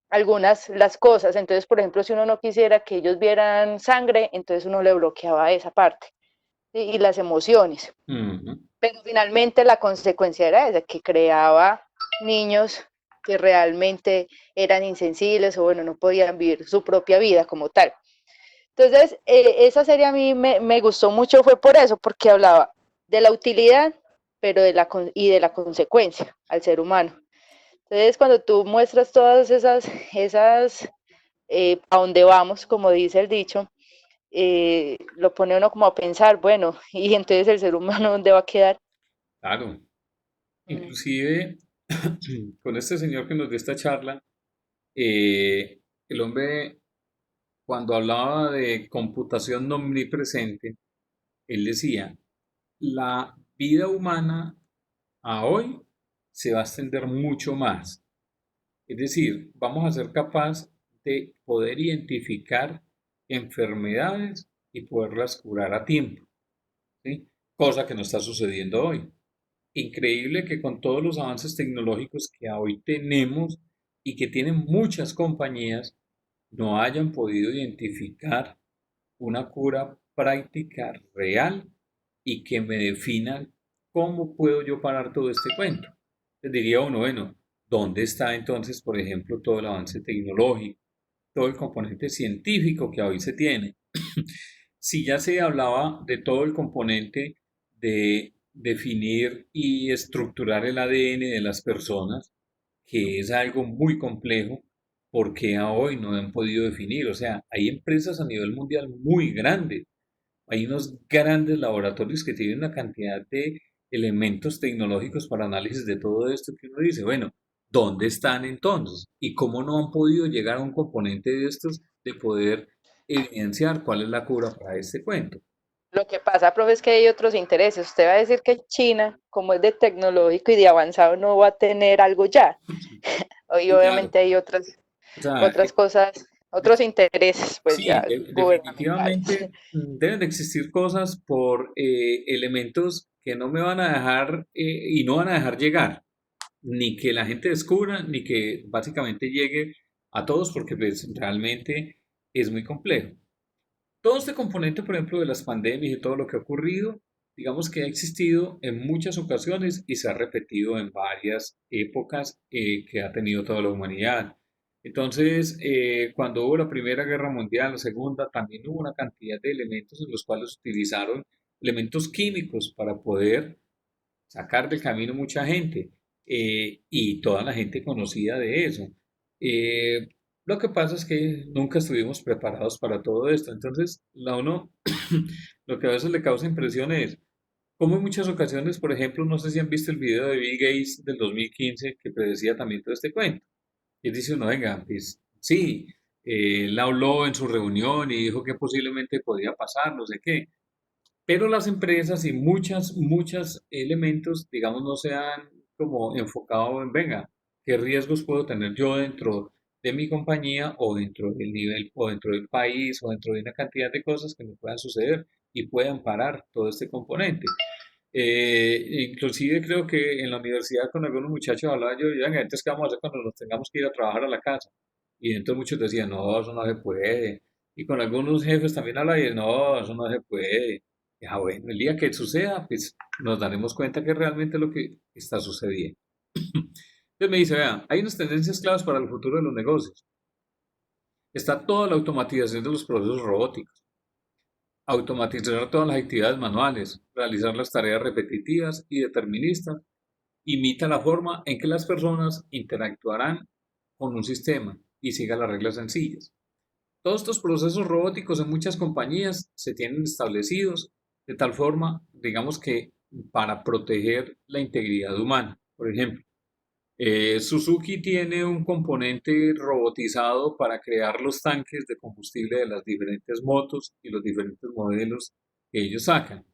algunas las cosas. Entonces, por ejemplo, si uno no quisiera que ellos vieran sangre, entonces uno le bloqueaba esa parte, ¿sí? Y las emociones. Pero finalmente la consecuencia era esa, que creaba niños que realmente eran insensibles o bueno, no podían vivir su propia vida como tal. Entonces, esa serie a mí me gustó mucho, fue por eso, porque hablaba de la utilidad, pero y de la consecuencia al ser humano. Entonces, cuando tú muestras todas esas a dónde vamos, como dice el dicho, lo pone uno como a pensar, bueno, y entonces el ser humano, ¿dónde va a quedar? Claro. Inclusive, con este señor que nos dio esta charla, el hombre, cuando hablaba de computación no omnipresente, él decía, la vida humana a hoy se va a extender mucho más. Es decir, vamos a ser capaz de poder identificar enfermedades y poderlas curar a tiempo, ¿sí? Cosa que no está sucediendo hoy. Increíble que con todos los avances tecnológicos que hoy tenemos y que tienen muchas compañías, no hayan podido identificar una cura práctica real y que me defina cómo puedo yo parar todo este cuento. Les diría uno, bueno, ¿dónde está entonces, por ejemplo, todo el avance tecnológico, todo el componente científico que hoy se tiene? Si ya se hablaba de todo el componente de definir y estructurar el ADN de las personas, que es algo muy complejo, porque a hoy no han podido definir. O sea, hay empresas a nivel mundial muy grandes, hay unos grandes laboratorios que tienen una cantidad de elementos tecnológicos para análisis de todo esto que uno dice, bueno, ¿dónde están entonces? ¿Y cómo no han podido llegar a un componente de estos de poder evidenciar cuál es la cura para este cuento? Lo que pasa, profe, es que hay otros intereses. Usted va a decir que China, como es de tecnológico y de avanzado, no va a tener algo ya. Y Sí, claro. obviamente hay otras O sea, cosas, otros intereses, pues sí, ya gubernamentales. definitivamente deben de existir cosas por elementos que no me van a dejar y no van a dejar llegar, ni que la gente descubra, ni que básicamente llegue a todos, porque pues, realmente es muy complejo. Todo este componente, por ejemplo, de las pandemias y todo lo que ha ocurrido, digamos que ha existido en muchas ocasiones y se ha repetido en varias épocas que ha tenido toda la humanidad. Entonces, cuando hubo la Primera Guerra Mundial, la Segunda, también hubo una cantidad de elementos en los cuales utilizaron elementos químicos para poder sacar del camino mucha gente y toda la gente conocida de eso. Eh, lo que pasa es que nunca estuvimos preparados para todo esto. Entonces, uno, lo que a veces le causa impresión es, como en muchas ocasiones, por ejemplo, no sé si han visto el video de Bill Gates del 2015 que predecía también todo este cuento. Y él dice uno, venga, pues sí, él habló en su reunión y dijo que posiblemente podía pasar, no sé qué. Pero las empresas y muchos elementos, digamos, no se han como enfocado en, venga, ¿qué riesgos puedo tener yo dentro de mi compañía o dentro del nivel o dentro del país o dentro de una cantidad de cosas que me puedan suceder y puedan parar todo este componente? Inclusive creo que en la universidad con algunos muchachos hablaba yo, venga, entonces ¿qué vamos a hacer cuando nos tengamos que ir a trabajar a la casa? Y entonces muchos decían, no, eso no se puede. Y con algunos jefes también hablaba y no, eso no se puede. Ya bueno, el día que suceda, pues nos daremos cuenta que realmente es lo que está sucediendo. Entonces me dice, vean, hay unas tendencias claves para el futuro de los negocios. Está toda la automatización de los procesos robóticos, automatizar todas las actividades manuales, realizar las tareas repetitivas y deterministas, imita la forma en que las personas interactuarán con un sistema y siga las reglas sencillas. Todos estos procesos robóticos en muchas compañías se tienen establecidos de tal forma, digamos que para proteger la integridad humana. Por ejemplo, Suzuki tiene un componente robotizado para crear los tanques de combustible de las diferentes motos y los diferentes modelos que ellos sacan.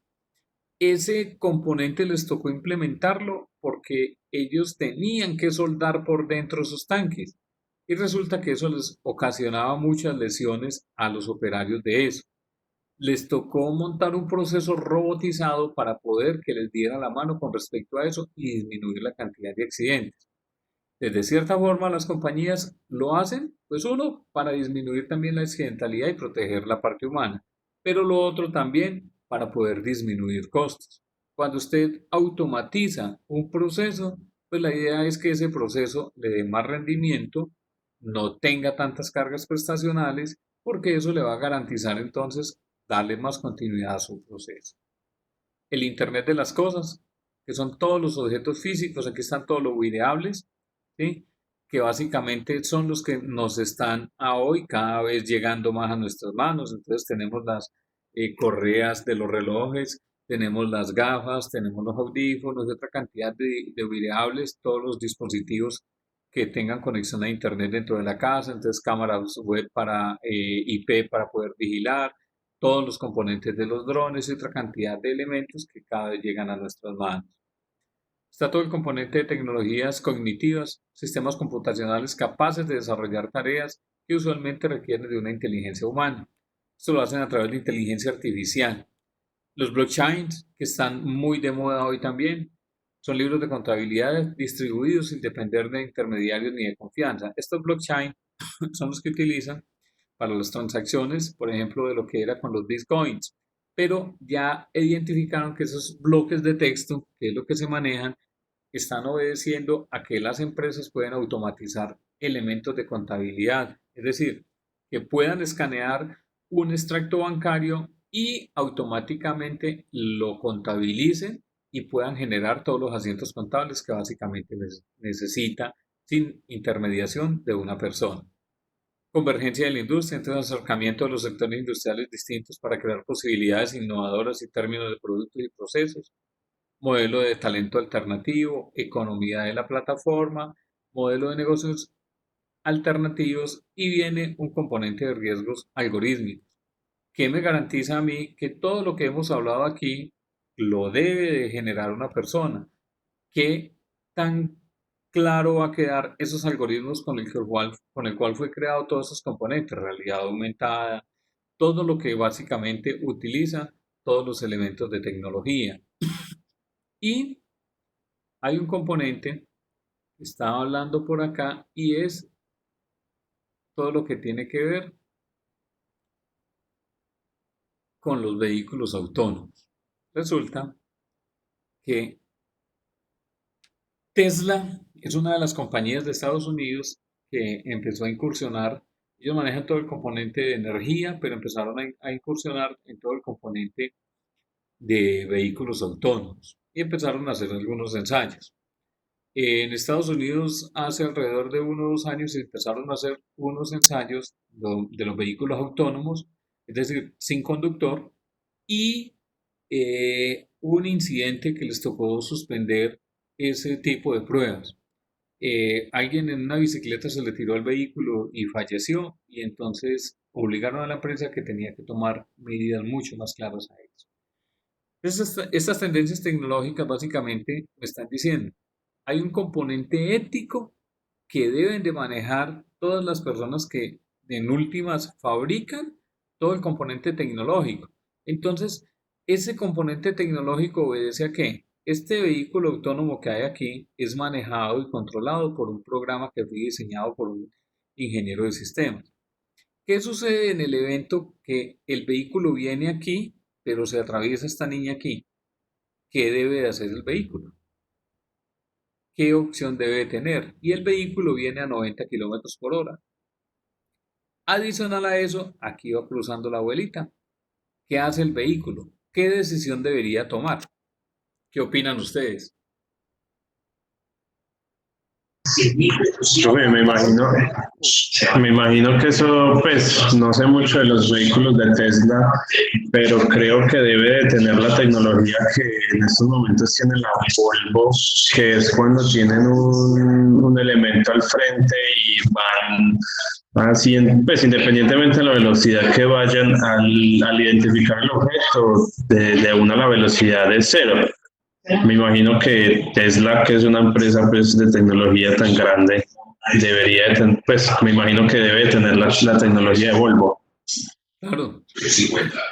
Ese componente les tocó implementarlo porque ellos tenían que soldar por dentro esos tanques y resulta que eso les ocasionaba muchas lesiones a los operarios de eso. Les tocó montar un proceso robotizado para poder que les diera la mano con respecto a eso y disminuir la cantidad de accidentes. De cierta forma, las compañías lo hacen, pues uno, para disminuir también la accidentalidad y proteger la parte humana, pero lo otro también para poder disminuir costos. Cuando usted automatiza un proceso, pues la idea es que ese proceso le dé más rendimiento, no tenga tantas cargas prestacionales, porque eso le va a garantizar entonces darle más continuidad a su proceso. El Internet de las cosas, que son todos los objetos físicos, aquí están todos los videables, ¿sí? Que básicamente son los que nos están a hoy cada vez llegando más a nuestras manos. Entonces tenemos las correas de los relojes, tenemos las gafas, tenemos los audífonos, otra cantidad de videables, todos los dispositivos que tengan conexión a Internet dentro de la casa, entonces cámaras web para IP para poder vigilar, todos los componentes de los drones y otra cantidad de elementos que cada vez llegan a nuestras manos. Está todo el componente de tecnologías cognitivas, sistemas computacionales capaces de desarrollar tareas que usualmente requieren de una inteligencia humana. Esto lo hacen a través de inteligencia artificial. Los blockchains, que están muy de moda hoy también, son libros de contabilidad distribuidos sin depender de intermediarios ni de confianza. Estos blockchains son los que utilizan para las transacciones, por ejemplo, de lo que era con los bitcoins. Pero ya identificaron que esos bloques de texto, que es lo que se manejan, están obedeciendo a que las empresas pueden automatizar elementos de contabilidad, es decir, que puedan escanear un extracto bancario y automáticamente lo contabilicen y puedan generar todos los asientos contables que básicamente necesita sin intermediación de una persona. Convergencia de la industria, entonces acercamiento de los sectores industriales distintos para crear posibilidades innovadoras en términos de productos y procesos. Modelo de talento alternativo, economía de la plataforma, modelo de negocios alternativos y viene un componente de riesgos algorítmicos. ¿Qué me garantiza a mí que todo lo que hemos hablado aquí lo debe de generar una persona? ¿Qué tan claro va a quedar esos algoritmos con el cual fue creado todos esos componentes? Realidad aumentada, todo lo que básicamente utiliza todos los elementos de tecnología. Y hay un componente que estaba hablando por acá y es todo lo que tiene que ver con los vehículos autónomos. Resulta que Tesla es una de las compañías de Estados Unidos que empezó a incursionar. Ellos manejan todo el componente de energía, pero empezaron a incursionar en todo el componente de vehículos autónomos y empezaron a hacer algunos ensayos. En Estados Unidos hace alrededor de 1 o 2 años empezaron a hacer unos ensayos de los vehículos autónomos, es decir, sin conductor, y un incidente que les tocó suspender ese tipo de pruebas. Alguien en una bicicleta se le tiró al vehículo y falleció y entonces obligaron a la empresa que tenía que tomar medidas mucho más claras a eso. Entonces, estas tendencias tecnológicas básicamente me están diciendo, hay un componente ético que deben de manejar todas las personas que en últimas fabrican todo el componente tecnológico. Entonces, ese componente tecnológico obedece a qué? Este vehículo autónomo que hay aquí es manejado y controlado por un programa que fue diseñado por un ingeniero de sistemas. ¿Qué sucede en el evento que el vehículo viene aquí, pero se atraviesa esta niña aquí? ¿Qué debe de hacer el vehículo? ¿Qué opción debe tener? Y el vehículo viene a 90 kilómetros por hora. Adicional a eso, aquí va cruzando la abuelita. ¿Qué hace el vehículo? ¿Qué decisión debería tomar? ¿Qué opinan ustedes? Profe, me imagino que eso, pues, no sé mucho de los vehículos de Tesla, pero creo que debe de tener la tecnología que en estos momentos tiene la Volvo, que es cuando tienen un elemento al frente y van así, pues, independientemente de la velocidad que vayan al identificar el objeto, de una la velocidad de cero. Me imagino que Tesla, que es una empresa pues, de tecnología tan grande, debería de pues me imagino que debe tener la tecnología de Volvo. Claro,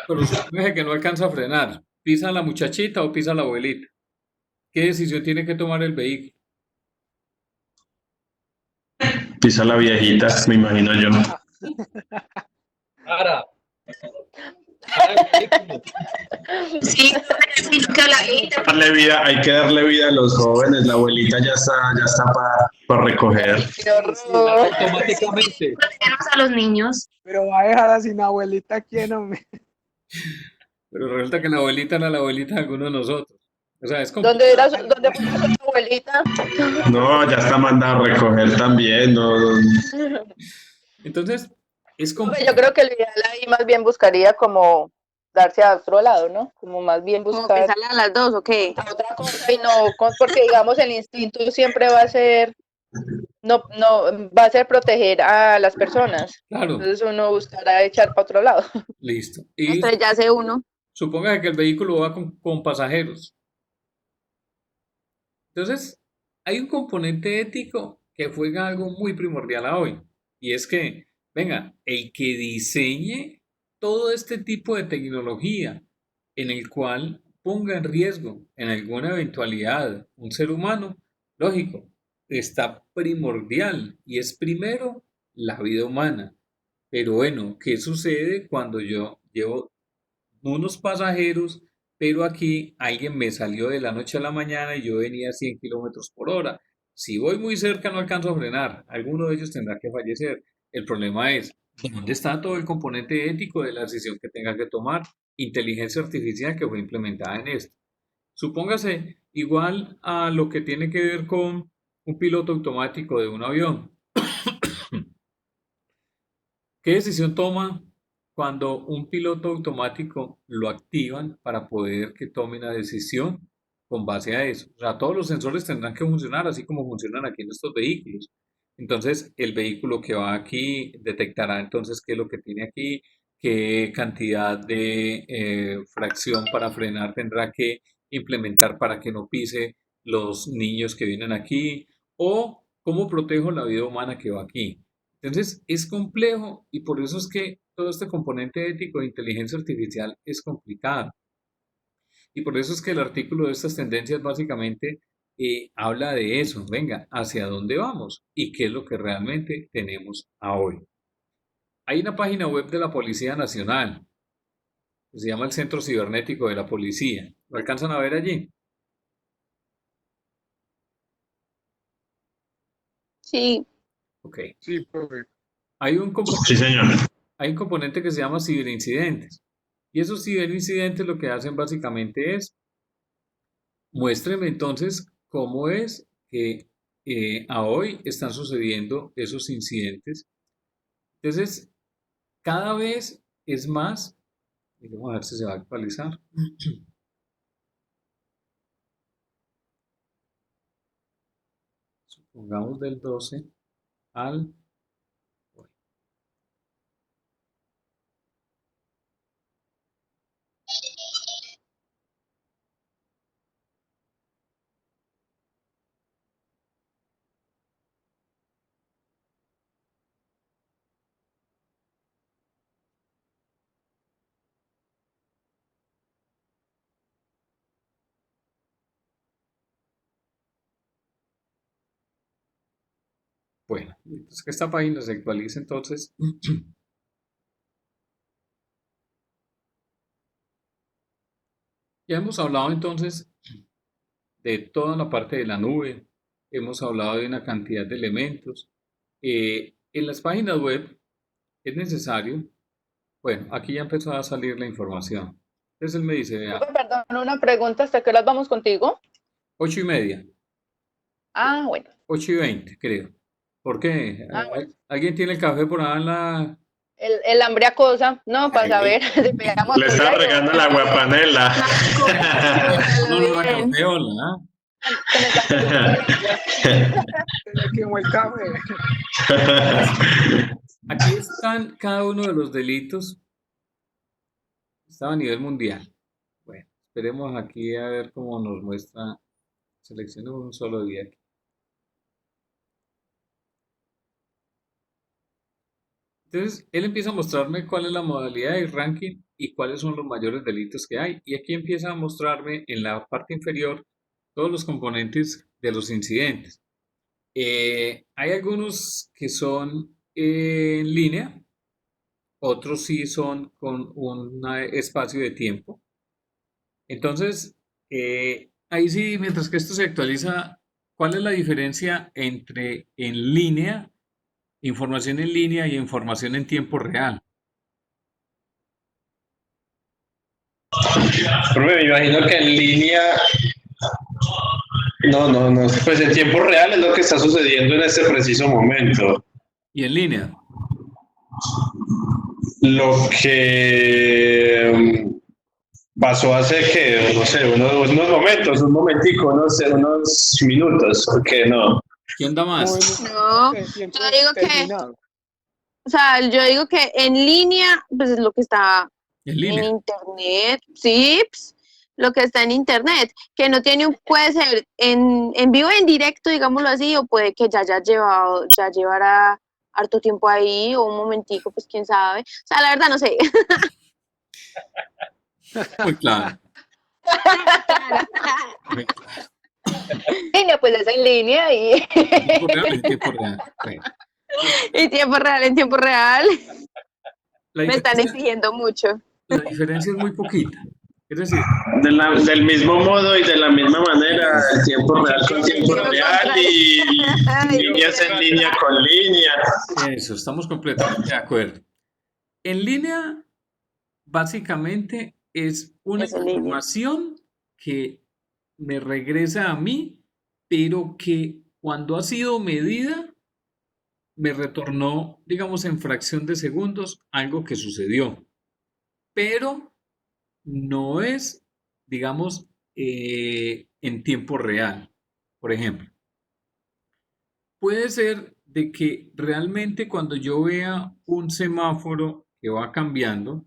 pero supone que no alcanza a frenar. ¿Pisa a la muchachita o pisa a la abuelita? ¿Qué decisión tiene que tomar el vehículo? Pisa la viejita, me imagino yo. Para. El vehículo. Sí, sí, que Hay que darle vida a los jóvenes, la abuelita ya está para recoger. Qué horror. Automáticamente. protegemos a los niños. Pero va a dejar así una abuelita, ¿quién, hombre? Pero resulta que la abuelita era la abuelita de alguno de nosotros. O sea, es ¿Dónde fue tu abuelita? No, ya está mandada a recoger también. No. Entonces, es Yo creo que el ideal ahí más bien buscaría como darse a otro lado, ¿no? Como más bien Como buscar que salen las dos, ¿o qué? a otra cosa y no, porque digamos el instinto siempre va a ser, no, va a ser proteger a las personas. Claro, Entonces uno buscará echar para otro lado. listo. Y Estrellarse uno. suponga que el vehículo va con pasajeros. Entonces, hay un componente ético que juega algo muy primordial a hoy. Y es que, venga, el que diseñe todo este tipo de tecnología en el cual ponga en riesgo en alguna eventualidad un ser humano, lógico, está primordial y es primero la vida humana. Pero bueno, ¿qué sucede cuando yo llevo unos pasajeros, pero aquí alguien me salió de la noche a la mañana y yo venía a 100 kilómetros por hora? Si voy muy cerca no alcanzo a frenar, alguno de ellos tendrá que fallecer. El problema es, ¿dónde está todo el componente ético de la decisión que tenga que tomar? Inteligencia artificial que fue implementada en esto. Supóngase igual a lo que tiene que ver con un piloto automático de un avión. ¿Qué decisión toma cuando un piloto automático lo activan para poder que tome una decisión con base a eso? O sea, todos los sensores tendrán que funcionar así como funcionan aquí en estos vehículos. Entonces, el vehículo que va aquí detectará entonces qué es lo que tiene aquí, qué cantidad de fracción para frenar tendrá que implementar para que no pise los niños que vienen aquí, o cómo protejo la vida humana que va aquí. Entonces, es complejo y por eso es que todo este componente ético de inteligencia artificial es complicado. Y por eso es que el artículo de estas tendencias básicamente habla de eso. Venga, ¿hacia dónde vamos? ¿Y qué es lo que realmente tenemos a hoy? Hay una página web de la Policía Nacional que se llama el Centro Cibernético de la Policía. ¿Lo alcanzan a ver allí? Sí. Ok. Sí, profe. Hay un Sí, señor. hay un componente que se llama ciberincidentes. Y esos ciberincidentes lo que hacen básicamente es, muéstreme entonces cómo es que a hoy están sucediendo esos incidentes. Entonces, cada vez es más, y vamos a ver si se va a actualizar. Supongamos del 12 al hoy. Bueno, entonces que esta página se actualice entonces. Ya hemos hablado entonces de toda la parte de la nube, hemos hablado de una cantidad de elementos. En las páginas web es necesario, bueno, aquí ya empezó a salir la información. Entonces él me dice, vea, Perdón, una pregunta, ¿hasta qué horas vamos contigo? 8:30. Ah, bueno. 8:20, creo. ¿Por qué? Ah, bueno. ¿Alguien tiene el café por ahí en la...? El hambre acosa, no, para saber si pegamos Le está diario. regando la guapanela. No, no, la Bien. cafeola, Con el café. Se le quemó el café. Aquí están cada uno de los delitos. Estaba a nivel mundial. Bueno, esperemos aquí a ver cómo nos muestra. Seleccionemos un solo día aquí. Entonces, él empieza a mostrarme cuál es la modalidad de ranking y cuáles son los mayores delitos que hay. Y aquí empieza a mostrarme en la parte inferior todos los componentes de los incidentes. Hay algunos que son en línea, otros sí son con un espacio de tiempo. Entonces, ahí sí, mientras que esto se actualiza, ¿cuál es la diferencia entre en línea, información en línea y información en tiempo real? Profe, me imagino que en línea, no, pues en tiempo real es lo que está sucediendo en este preciso momento. Y en línea. Lo que pasó hace que, no sé, unos momentos, un momentico, no sé, unos minutos, ¿por qué no? ¿Quién da más? No, El tiempo yo digo que, terminado. o sea, yo digo que en línea, pues es lo que está En en línea. internet, sí, lo que está en internet, que no tiene puede ser en vivo, en directo, digámoslo así, o puede que ya llevara harto tiempo ahí, o un momentico, pues quién sabe. O sea, la verdad no sé. Muy claro. Muy claro. Línea, pues es en línea y En tiempo real, en tiempo real. Bueno, En tiempo real, la me están diferencia, exigiendo mucho. la diferencia es muy poquita. Es decir, Del mismo modo y de la misma manera, el tiempo real con tiempo real y líneas en línea con línea. eso, estamos completamente de acuerdo. En línea, básicamente, es una Es en línea. información que me regresa a mí, pero que cuando ha sido medida, me retornó, digamos, en fracción de segundos algo que sucedió. Pero no es, digamos, en tiempo real. Por ejemplo, puede ser de que realmente cuando yo vea un semáforo que va cambiando,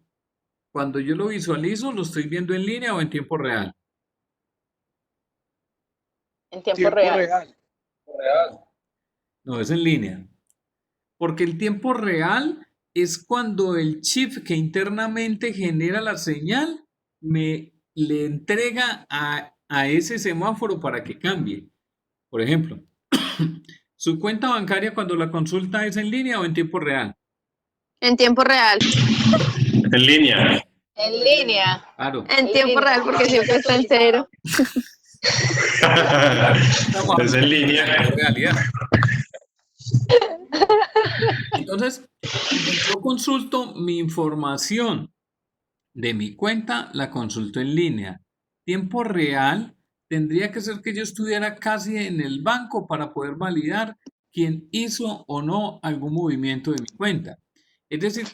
cuando yo lo visualizo, lo estoy viendo en línea o en tiempo real. en tiempo Tiempo real. real. No, es en línea. Porque el tiempo real es cuando el chip que internamente genera la señal le entrega a ese semáforo para que cambie. Por ejemplo, su cuenta bancaria cuando la consulta es en línea o en tiempo real. En tiempo real. En línea. En línea. Claro. En tiempo real, porque siempre está en cero. Es en línea. Realidad. Entonces, cuando yo consulto mi información de mi cuenta, la consulto en línea. Tiempo real tendría que ser que yo estuviera casi en el banco para poder validar quién hizo o no algún movimiento de mi cuenta. Es decir,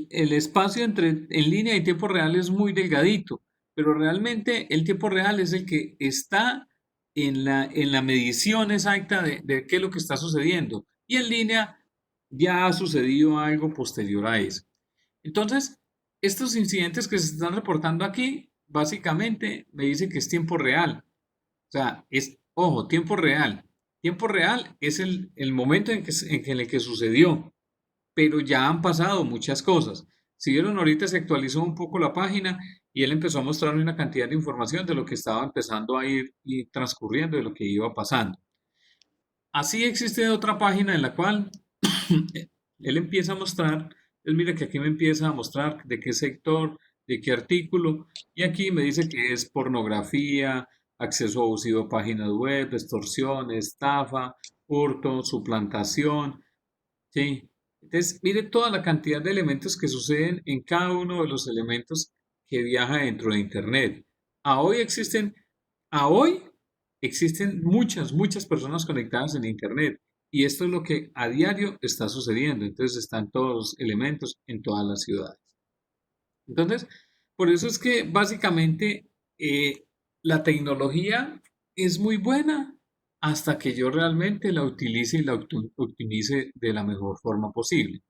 el espacio entre en línea y tiempo real es muy delgadito, pero realmente el tiempo real es el que está en la medición exacta de qué es lo que está sucediendo. Y en línea ya ha sucedido algo posterior a eso. Entonces, estos incidentes que se están reportando aquí, básicamente me dicen que es tiempo real. O sea, ojo, tiempo real. Tiempo real es el momento en el que sucedió, pero ya han pasado muchas cosas. Si vieron, ahorita se actualizó un poco la página y él empezó a mostrarme una cantidad de información de lo que estaba empezando a ir y transcurriendo, de lo que iba pasando. Así existe otra página en la cual él empieza a mostrar, él mira que aquí me empieza a mostrar de qué sector, de qué artículo, y aquí me dice que es pornografía, acceso abusivo a páginas web, extorsión, estafa, hurto, suplantación, ¿sí? Entonces, mire toda la cantidad de elementos que suceden en cada uno de los elementos que viaja dentro de Internet. A hoy existen muchas personas conectadas en Internet y esto es lo que a diario está sucediendo. Entonces están todos los elementos en todas las ciudades. Entonces, por eso es que básicamente la tecnología es muy buena hasta que yo realmente la utilice y la optimice de la mejor forma posible.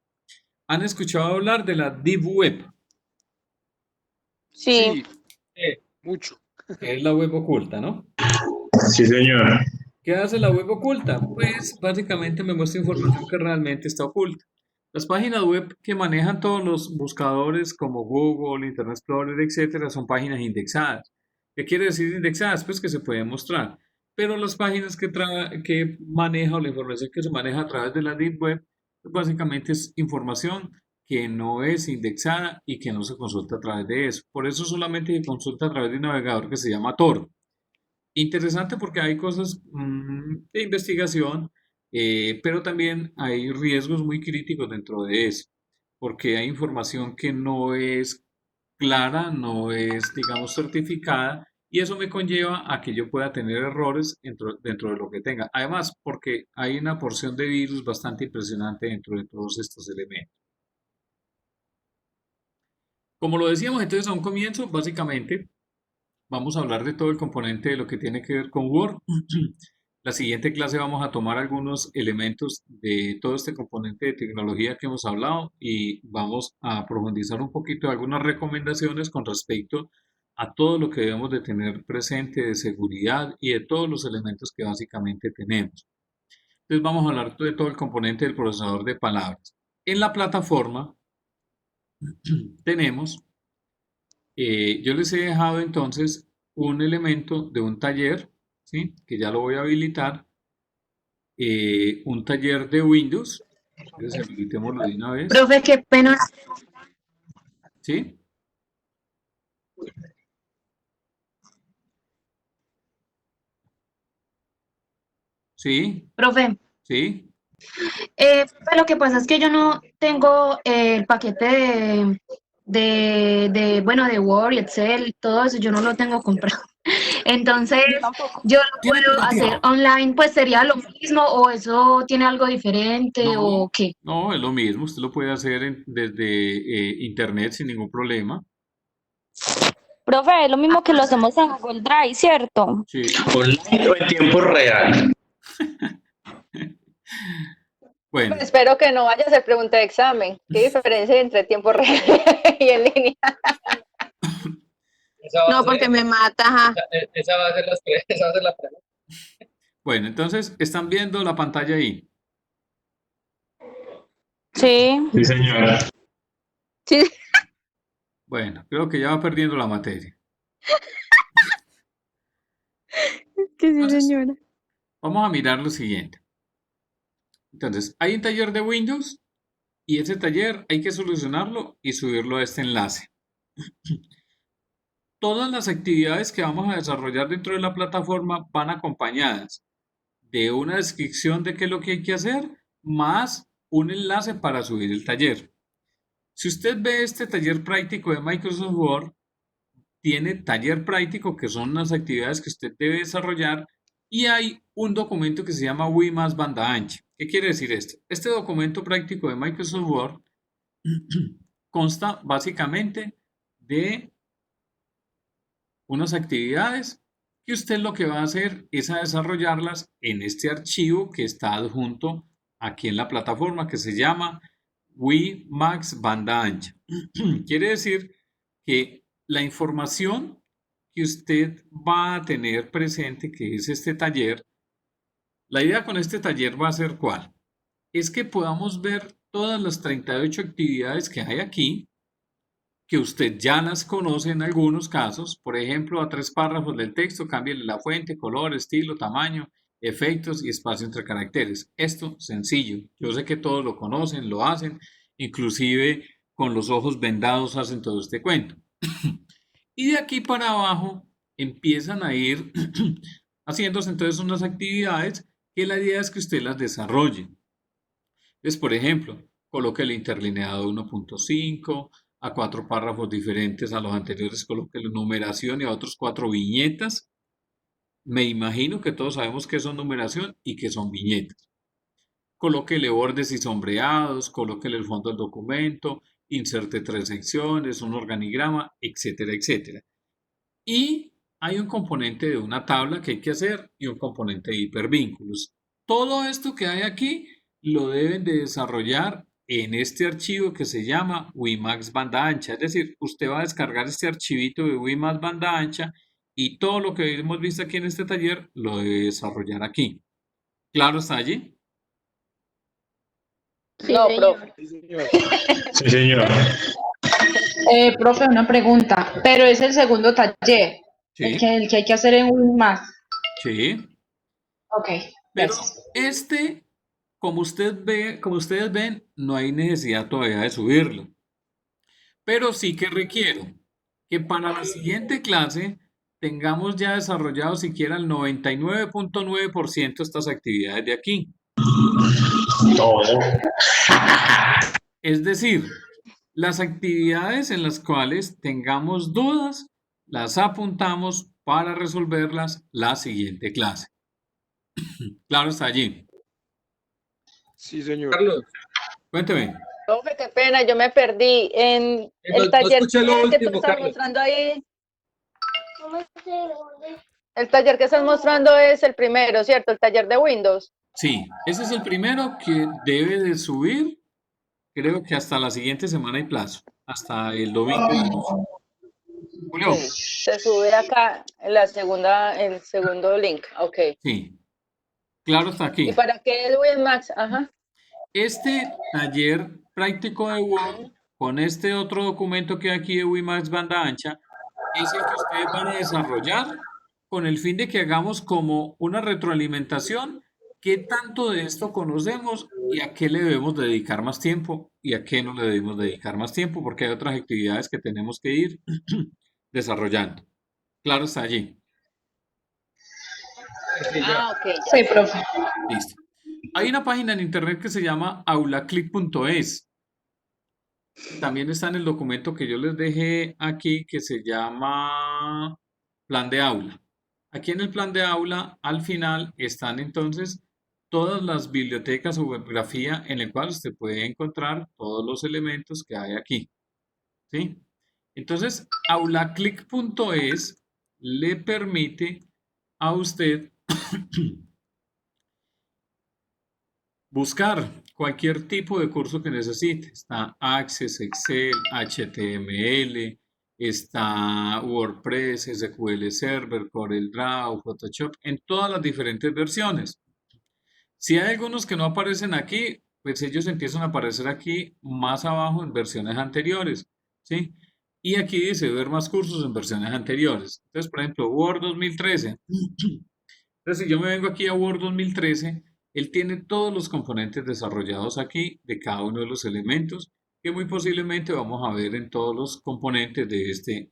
¿Han escuchado hablar de la Deep Web? Sí, Mucho. Que es la web oculta, ¿no? Sí, señor. ¿Qué hace la web oculta? Pues básicamente me muestra información que realmente está oculta. Las páginas web que manejan todos los buscadores como Google, Internet Explorer, etcétera, son páginas indexadas. ¿Qué quiere decir indexadas? Pues que se pueden mostrar. Pero las páginas que maneja o la información que se maneja a través de la Deep Web, pues básicamente es información que no es indexada y que no se consulta a través de eso. Por eso solamente se consulta a través de un navegador que se llama Tor. Interesante porque hay cosas de investigación, pero también hay riesgos muy críticos dentro de eso, porque hay información que no es clara, no es, digamos, certificada, y eso me conlleva a que yo pueda tener errores dentro de lo que tenga. Además, porque hay una porción de virus bastante impresionante dentro de todos estos elementos. Como lo decíamos entonces a un comienzo, básicamente vamos a hablar de todo el componente de lo que tiene que ver con Word. La siguiente clase vamos a tomar algunos elementos de todo este componente de tecnología que hemos hablado y vamos a profundizar un poquito de algunas recomendaciones con respecto a todo lo que debemos de tener presente de seguridad y de todos los elementos que básicamente tenemos. Entonces vamos a hablar de todo el componente del procesador de palabras. En la plataforma tenemos yo les he dejado entonces un elemento de un taller, ¿sí? Que ya lo voy a habilitar. Un taller de Windows. Entonces habilitémoslo de una vez. Profe, qué pena. ¿Sí? ¿Sí? Profe, ¿Sí? lo que pasa es que yo no tengo el paquete bueno, de Word y Excel, todo eso, yo no lo tengo comprado. Entonces, yo lo Tiene puedo hacer pirateado. online, pues sería lo mismo, o eso tiene algo diferente, o No, qué. no, es lo mismo. Usted lo puede hacer desde internet sin ningún problema. Profe, es lo mismo que lo hacemos en Google Drive, ¿cierto? Sí. Online o en tiempo real. Bueno, Pues espero que no vaya a ser pregunta de examen. ¿Qué diferencia hay entre tiempo real y en línea? Esa va a No, ser, porque me mata. Ajá. esa va a ser esa va a ser la pregunta. bueno, entonces están viendo la pantalla ahí. Sí. Sí, señora. Sí. Bueno, creo que ya va perdiendo la materia. Sí, Entonces, señora. vamos a mirar lo siguiente. Entonces, hay un taller de Windows y ese taller hay que solucionarlo y subirlo a este enlace. Todas las actividades que vamos a desarrollar dentro de la plataforma van acompañadas de una descripción de qué es lo que hay que hacer, más un enlace para subir el taller. Si usted ve este taller práctico de Microsoft Word, tiene taller práctico, que son las actividades que usted debe desarrollar, y hay un documento que se llama Wii más banda ancha. ¿Qué quiere decir esto? Este documento práctico de Microsoft Word consta básicamente de unas actividades que usted lo que va a hacer es a desarrollarlas en este archivo que está adjunto aquí en la plataforma que se llama Wii Max banda ancha. Quiere decir que la información que usted va a tener presente, que es este taller, la idea con este taller va a ser ¿cuál? Es que podamos ver todas las 38 actividades que hay aquí, que usted ya las conoce en algunos casos. Por ejemplo, a 3 párrafos del texto, cámbiale la fuente, color, estilo, tamaño, efectos y espacio entre caracteres. Esto sencillo. Yo sé que todos lo conocen, lo hacen, inclusive con los ojos vendados hacen todo este cuento. Y de aquí para abajo empiezan a ir haciéndose entonces unas actividades que la idea es que usted las desarrolle. Entonces, por ejemplo, coloque el interlineado 1.5, a 4 párrafos diferentes a los anteriores, coloque la numeración y a otros 4 viñetas. Me imagino que todos sabemos qué son numeración y qué son viñetas. Colóquele bordes y sombreados, colóquele el fondo del documento, inserte 3 secciones, un organigrama, etcétera, etcétera. Y hay un componente de una tabla que hay que hacer y un componente de hipervínculos. Todo esto que hay aquí lo deben de desarrollar en este archivo que se llama Wimax banda ancha. Es decir, usted va a descargar este archivito de Wimax banda ancha y todo lo que hemos visto aquí en este taller lo debe desarrollar aquí. ¿Claro está allí? Sí, No, señor. profe. Sí, señor. Sí, señor. Profe, una pregunta, pero es el segundo taller, Sí, el que hay que hacer en un más. sí. Ok, Pero gracias. como ustedes ven, no hay necesidad todavía de subirlo. Pero sí que requiero que para la siguiente clase tengamos ya desarrollado siquiera el 99.9% de estas actividades de aquí. Todo. Es decir, las actividades en las cuales tengamos dudas, las apuntamos para resolverlas la siguiente clase. Claro está allí. Sí, señor. Carlos, Cuénteme. Profe, qué pena, yo me perdí. En no, el no taller escuché lo que tú último, estás Carlos. mostrando ahí, el taller que estás mostrando es el primero, ¿cierto? El taller de Windows. Sí, ese es el primero que debe de subir. Creo que hasta la siguiente semana hay plazo, hasta el domingo en la noche. Julio, Ok, se sube acá en el segundo link. Ok. sí, claro está ¿Y aquí. para qué el Winmax? Ajá. Este taller práctico de Word con este otro documento que hay aquí de Wimax banda ancha es el que ustedes van a desarrollar con el fin de que hagamos como una retroalimentación, qué tanto de esto conocemos y a qué le debemos dedicar más tiempo y a qué no le debemos dedicar más tiempo, porque hay otras actividades que tenemos que ir desarrollando. Claro está allí. Sí, ya. Ah, ok, ya. Sí, profe. Listo. Hay una página en internet que se llama aulaclick.es. También está en el documento que yo les dejé aquí que se llama Plan de Aula. Aquí en el plan de aula, al final, están entonces todas las bibliotecas o bibliografía en el cual usted puede encontrar todos los elementos que hay aquí. ¿Sí? Entonces, aulaclick.es le permite a usted buscar cualquier tipo de curso que necesite. Está Access, Excel, HTML, está WordPress, SQL Server, CorelDRAW, Photoshop, en todas las diferentes versiones. Si hay algunos que no aparecen aquí, pues ellos empiezan a aparecer aquí más abajo en versiones anteriores, ¿sí? Y aquí dice ver más cursos en versiones anteriores. Entonces, por ejemplo, Word 2013. Entonces, si yo me vengo aquí a Word 2013, él tiene todos los componentes desarrollados aquí de cada uno de los elementos que muy posiblemente vamos a ver en todos los componentes de este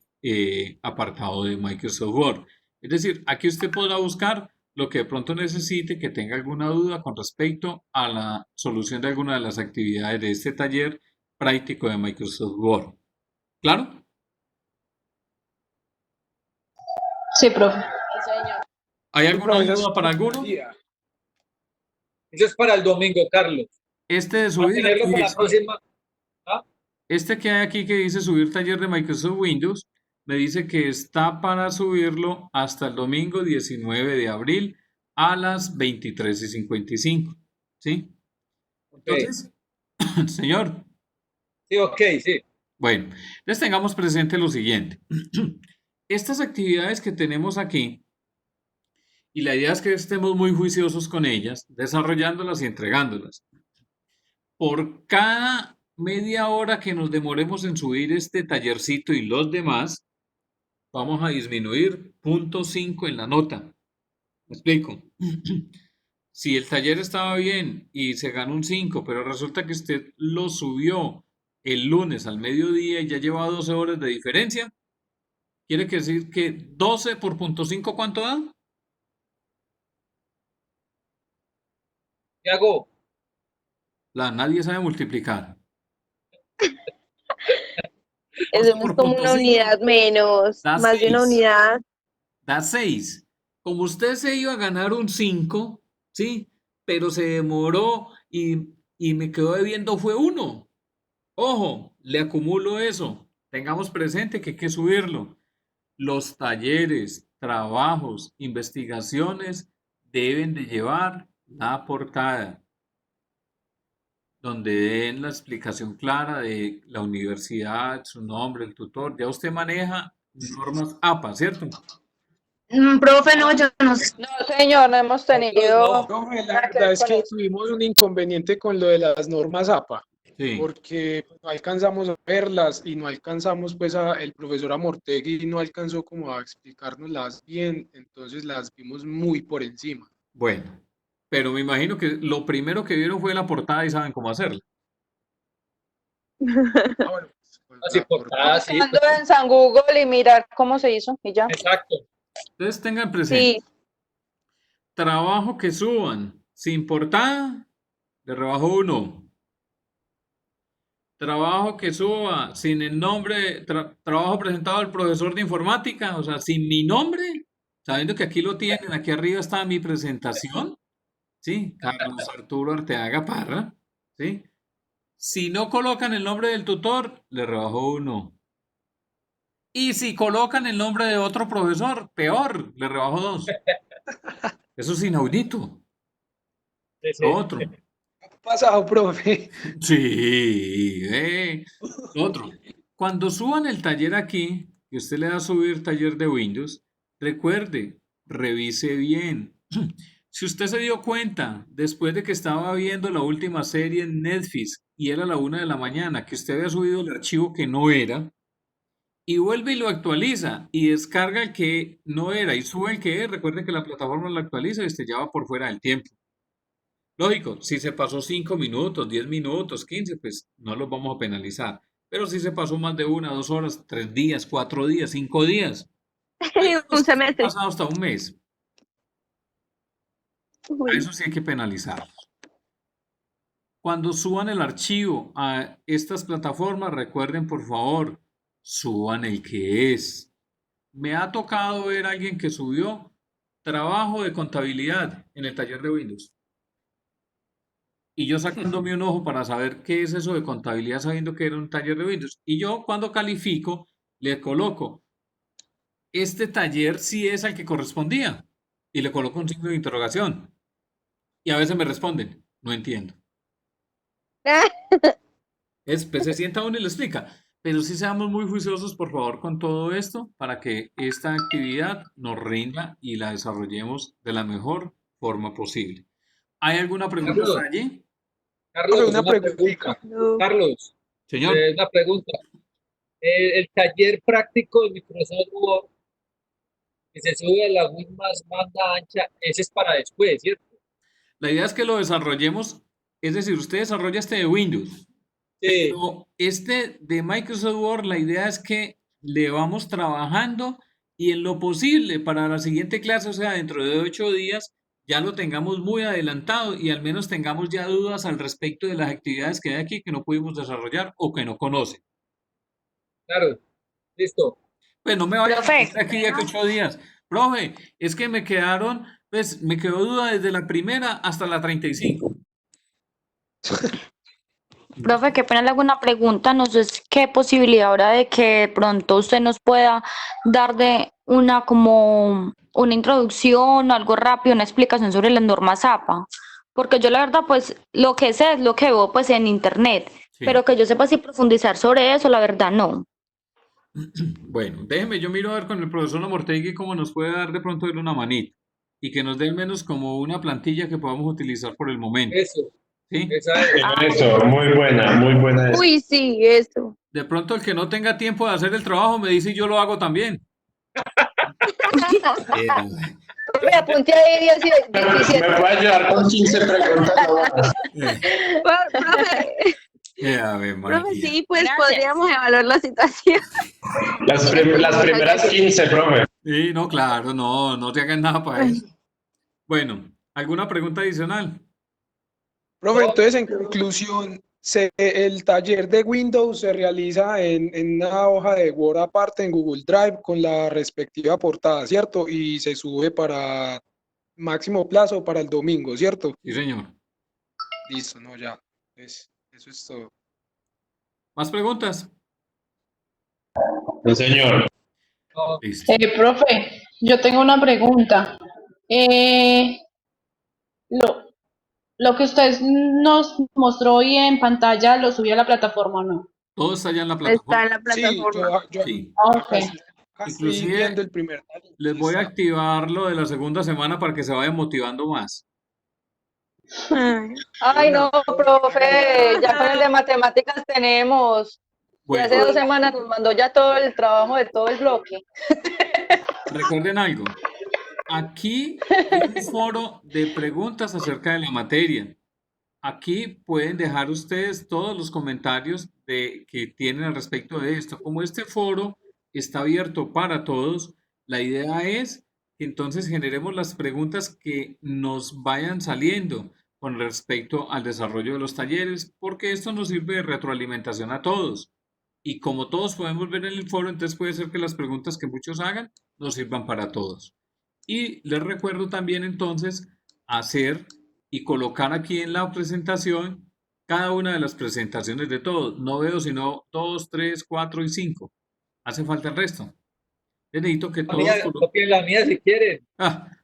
apartado de Microsoft Word. Es decir, aquí usted podrá buscar lo que de pronto necesite, que tenga alguna duda con respecto a la solución de alguna de las actividades de este taller práctico de Microsoft Word. ¿Claro? Sí, profe. Sí, señor. ¿Hay Sí, alguna profe, esa es duda para una alguno? guía. Eso es para el domingo, Carlos. Este de Para subir tenerlo aquí para la dice, próxima. ¿Ah? este que hay aquí que dice subir taller de Microsoft Windows, me dice que está para subirlo hasta el domingo 19 de abril a las 23:55. ¿Sí? Ok. Entonces, señor, Sí, ok, sí. bueno, les tengamos presente lo siguiente. Estas actividades que tenemos aquí, y la idea es que estemos muy juiciosos con ellas, desarrollándolas y entregándolas. Por cada media hora que nos demoremos en subir este tallercito y los demás, vamos a disminuir 0.5 en la nota. ¿Me explico? Si el taller estaba bien y se ganó un 5, pero resulta que usted lo subió el lunes al mediodía y ya lleva 12 horas de diferencia, quiere decir que 12 por 0.5, ¿cuánto da? ¿Qué hago? Nadie sabe multiplicar. Eso 12 es por como una 0.5 unidad menos, da más de una 6. unidad. Da 6. como usted se iba a ganar un 5, ¿sí? Pero se demoró y me quedó debiendo fue 1. Ojo, le acumulo eso. Tengamos presente que hay que subirlo. Los talleres, trabajos, investigaciones deben de llevar la portada, donde den la explicación clara de la universidad, su nombre, el tutor. Ya usted maneja normas APA, ¿cierto? Profe, no, yo no sé. No, señor, no hemos tenido Profe, la nada que verdad ver es con que eso. tuvimos un inconveniente con lo de las normas APA, Sí. porque no alcanzamos a verlas y no alcanzamos, pues, el profesor Amortegui no alcanzó como a explicárnoslas bien, entonces las vimos muy por encima. Bueno, pero me imagino que lo primero que vieron fue la portada y saben cómo hacerla. Ah, bueno, pues, Así la portada, sí, Buscando pues, en San Google y mirar cómo se hizo y ya. exacto. Entonces tengan presente, Sí, trabajo que suban sin portada, le rebajo 1. Trabajo que suba sin el nombre, trabajo presentado al profesor de informática, o sea, sin mi nombre, sabiendo que aquí lo tienen, aquí arriba está mi presentación, ¿sí? Carlos Arturo Arteaga Parra, ¿sí? Si no colocan el nombre del tutor, le rebajo 1. Y si colocan el nombre de otro profesor, peor, le rebajo 2. Eso es inaudito. Sí, sí. Lo otro. pasado, profe. Sí, lo otro. Cuando suban el taller aquí, que usted le da a subir taller de Windows, recuerde, revise bien. Si usted se dio cuenta, después de que estaba viendo la última serie en Netflix y era la 1 de la mañana, que usted había subido el archivo que no era, y vuelve y lo actualiza y descarga el que no era y sube el que es, recuerde que la plataforma lo actualiza y usted ya va por fuera del tiempo. Lógico, si se pasó 5 minutos, 10 minutos, 15, pues no los vamos a penalizar. Pero si se pasó más de 1, 2 horas, 3 días, 4 días, 5 días, hay unos Un que se han semestre. pasado hasta un mes. A Uy. eso sí hay que penalizarlos. Cuando suban el archivo a estas plataformas, recuerden por favor, suban el que es. Me ha tocado ver a alguien que subió trabajo de contabilidad en el taller de Windows. Y yo sacándome un ojo para saber qué es eso de contabilidad sabiendo que era un taller de Windows. Y yo cuando califico le coloco, este taller sí es al que correspondía. Y le coloco un signo de interrogación. Y a veces me responden, no entiendo. Pues se sienta uno y le explica. Pero sí seamos muy juiciosos, por favor, con todo esto para que esta actividad nos rinda y la desarrollemos de la mejor forma posible. ¿Hay alguna pregunta hasta Carlos, allí? Carlos, Una una preguntita. pregunta. Carlos, Señor. una pregunta. El taller práctico de Microsoft Word que se sube a la Win más banda ancha, ese es para después, ¿cierto? La idea es que lo desarrollemos, es decir, usted desarrolla este de Windows, Sí, pero este de Microsoft Word, la idea es que le vamos trabajando y en lo posible para la siguiente clase, o sea, dentro de 8 días, ya lo tengamos muy adelantado y al menos tengamos ya dudas al respecto de las actividades que hay aquí que no pudimos desarrollar o que no conocen. claro, listo. Pues no me vaya a Profe, decir aquí de 8 días. Profe, es que me quedaron, pues me quedó duda desde la primera hasta la 35. Profe, qué pena le hago una pregunta. No sé qué posibilidad ahora de que de pronto usted nos pueda dar de una como una introducción o algo rápido, una explicación sobre las normas APA. Porque yo la verdad, pues lo que sé es lo que veo pues en internet, Sí. pero que yo sepa si profundizar sobre eso, la verdad no. Bueno, déjeme, yo miro a ver con el profesor Amortegui cómo nos puede dar de pronto él una manita y que nos dé al menos como una plantilla que podamos utilizar por el momento. Eso, ¿Sí? esa es. Eso, muy buena esa. Uy, sí, eso. De pronto el que no tenga tiempo de hacer el trabajo me dice y yo lo hago también. profe, apunte ahí 17. Me puede ayudar con 15 preguntas nomás. Profe, Ave profe, María. sí, pues podríamos evaluar la situación. Las primeras 15, profe. Sí, no, claro, no te hagan nada para eso. Bueno, ¿alguna pregunta adicional? Profe, entonces en conclusión, El taller de Windows se realiza en una hoja de Word aparte en Google Drive con la respectiva portada, ¿cierto? Y se sube para máximo plazo para el domingo, ¿cierto? Sí, señor. Listo, no, ya. Eso es todo. ¿Más preguntas? Sí, señor. Listo. Profe, yo tengo una pregunta. Eh, lo, lo que usted nos mostró hoy en pantalla, ¿lo subió a la plataforma o no? Todo está ya en la Está plataforma. en la Sí, plataforma. Sí. acá Ok. estoy Inclusive viendo el primer taller. les Sí voy a está. activar lo de la segunda semana para que se vayan motivando más. Ay, no, profe, ya con el de matemáticas tenemos. Y hace Bueno, 2 semanas nos mandó ya todo el trabajo de todo el bloque. recuerden algo. Aquí hay un foro de preguntas acerca de la materia. Aquí pueden dejar ustedes todos los comentarios que tienen al respecto de esto. Como este foro está abierto para todos, la idea es que entonces generemos las preguntas que nos vayan saliendo con respecto al desarrollo de los talleres, porque esto nos sirve de retroalimentación a todos. Y como todos podemos ver en el foro, entonces puede ser que las preguntas que muchos hagan nos sirvan para todos. Y les recuerdo también entonces hacer y colocar aquí en la presentación cada una de las presentaciones de todos. No veo sino 2, 3, 4 y 5. Hace falta el resto. Necesito que La mía, todos... copien la mía si quieren.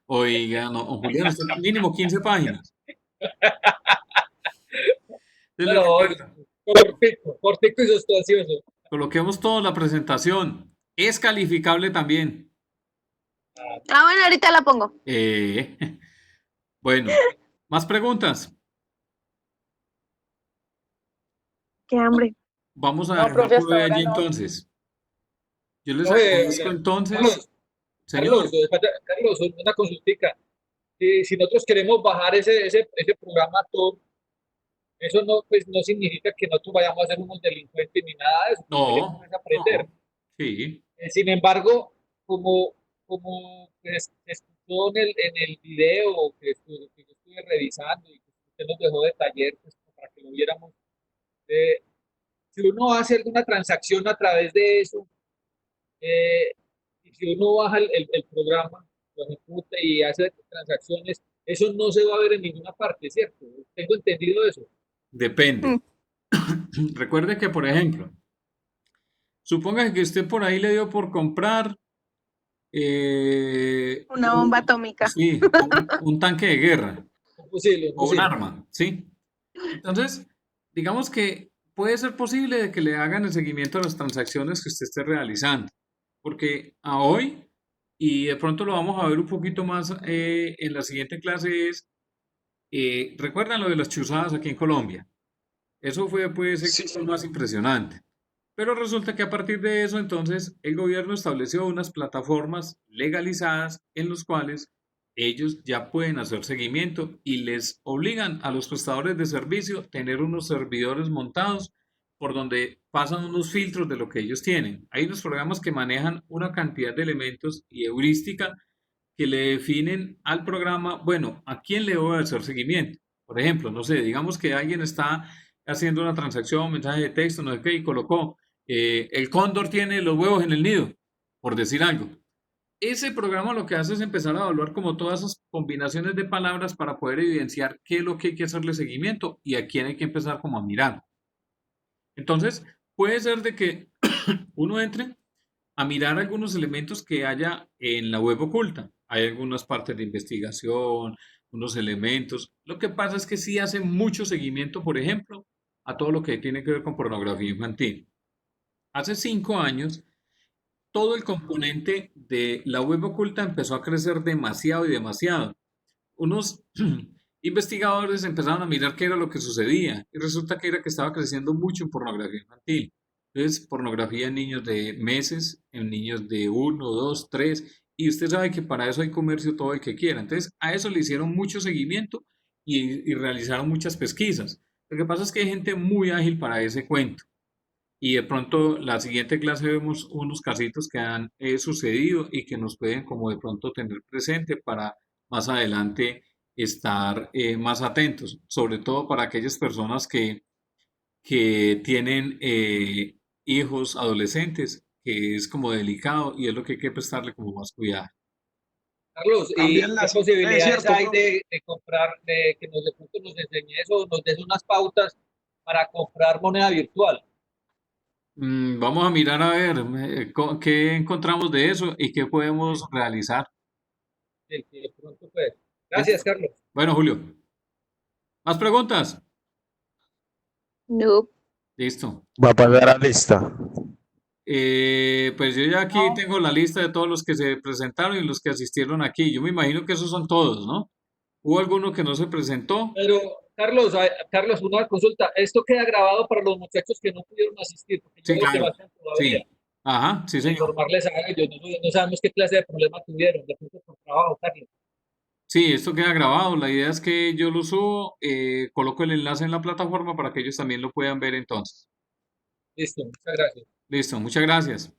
Oiga, no, Julián, usted mínimo 15 páginas. Entonces les No, recuerdo, cortico y sustancioso. coloquemos toda la presentación. Es calificable también. Ah, bueno, ahorita la pongo. Bueno, ¿más preguntas? Qué hambre. Vamos a No, dejar profe, por hasta hoy ahora allí no. entonces. Yo les Oye, agradezco entonces, Carlos, señor. Carlos, una consultica. Si nosotros queremos bajar ese programa TOR, eso no, pues, no significa que nosotros vayamos a ser unos delincuentes ni nada de eso. Queremos No, es aprender. no, sí, Sin embargo, como pues, se escuchó en el video que yo estuve revisando y que usted nos dejó de taller pues, para que lo viéramos, eh, si uno hace alguna transacción a través de eso, eh, y si uno baja el programa, lo ejecuta y hace transacciones, eso no se va a ver en ninguna parte, ¿cierto? Tengo entendido eso. depende. Recuerde que, por ejemplo, suponga que usted por ahí le dio por comprar Una bomba atómica. sí, un tanque de guerra Un fusil, un o un fusil. arma, ¿sí? Entonces, digamos que puede ser posible de que le hagan el seguimiento a las transacciones que usted esté realizando, porque a hoy, y de pronto lo vamos a ver un poquito más en la siguiente clase, ¿recuerdan lo de las chuzadas aquí en Colombia? Eso fue pues el Sí, caso más impresionante. Pero resulta que a partir de eso, entonces, el gobierno estableció unas plataformas legalizadas en los cuales ellos ya pueden hacer seguimiento y les obligan a los prestadores de servicio tener unos servidores montados por donde pasan unos filtros de lo que ellos tienen. Hay unos programas que manejan una cantidad de elementos y heurística que le definen al programa, bueno, ¿a quién le voy a hacer seguimiento? Por ejemplo, no sé, digamos que alguien está haciendo una transacción, mensaje de texto, no sé qué, y colocó, el cóndor tiene los huevos en el nido, por decir algo. Ese programa lo que hace es empezar a evaluar como todas esas combinaciones de palabras para poder evidenciar qué es lo que hay que hacerle seguimiento y a quién hay que empezar como a mirar. Entonces, puede ser de que uno entre a mirar algunos elementos que haya en la web oculta. Hay algunas partes de investigación, unos elementos. Lo que pasa es que sí hace mucho seguimiento, por ejemplo, a todo lo que tiene que ver con pornografía infantil. Hace 5 años, todo el componente de la web oculta empezó a crecer demasiado y demasiado. Unos investigadores empezaron a mirar qué era lo que sucedía y resulta que era que estaba creciendo mucho en pornografía infantil. Entonces, pornografía en niños de meses, en niños de 1, 2, 3, y usted sabe que para eso hay comercio todo el que quiera. Entonces, a eso le hicieron mucho seguimiento y realizaron muchas pesquisas. Lo que pasa es que hay gente muy ágil para ese cuento. Y de pronto la siguiente clase vemos unos casitos que han sucedido y que nos pueden como de pronto tener presente para más adelante estar más atentos, sobre todo para aquellas personas que que tienen hijos adolescentes, que es como delicado y es lo que hay que prestarle como más cuidado. Carlos, ¿y También qué las, posibilidades cierto, hay profe. de comprar, de que nos de pronto nos enseñe eso, nos des unas pautas para comprar moneda virtual? Vamos a mirar a ver qué encontramos de eso y qué podemos realizar. Que de pronto, pues. ¿Listo? Gracias, Carlos. Bueno, Julio, ¿más preguntas? No. Listo. Va a pasar a lista. Pues yo ya aquí tengo la lista de todos los que se presentaron y los que asistieron aquí. Yo me imagino que esos son todos, ¿no? ¿Hubo alguno que no se presentó? Pero, Carlos, Carlos, una consulta. Esto queda grabado para los muchachos que no pudieron asistir, porque yo Sí, veo que claro. faltan todavía. Sí. Ajá, sí, Para señor. informarles a ellos, no sabemos qué clase de problema tuvieron, de pronto por trabajo, Carlos. Sí, esto queda grabado. La idea es que yo lo subo, coloco el enlace en la plataforma para que ellos también lo puedan ver entonces. Listo, muchas gracias. Listo, muchas gracias.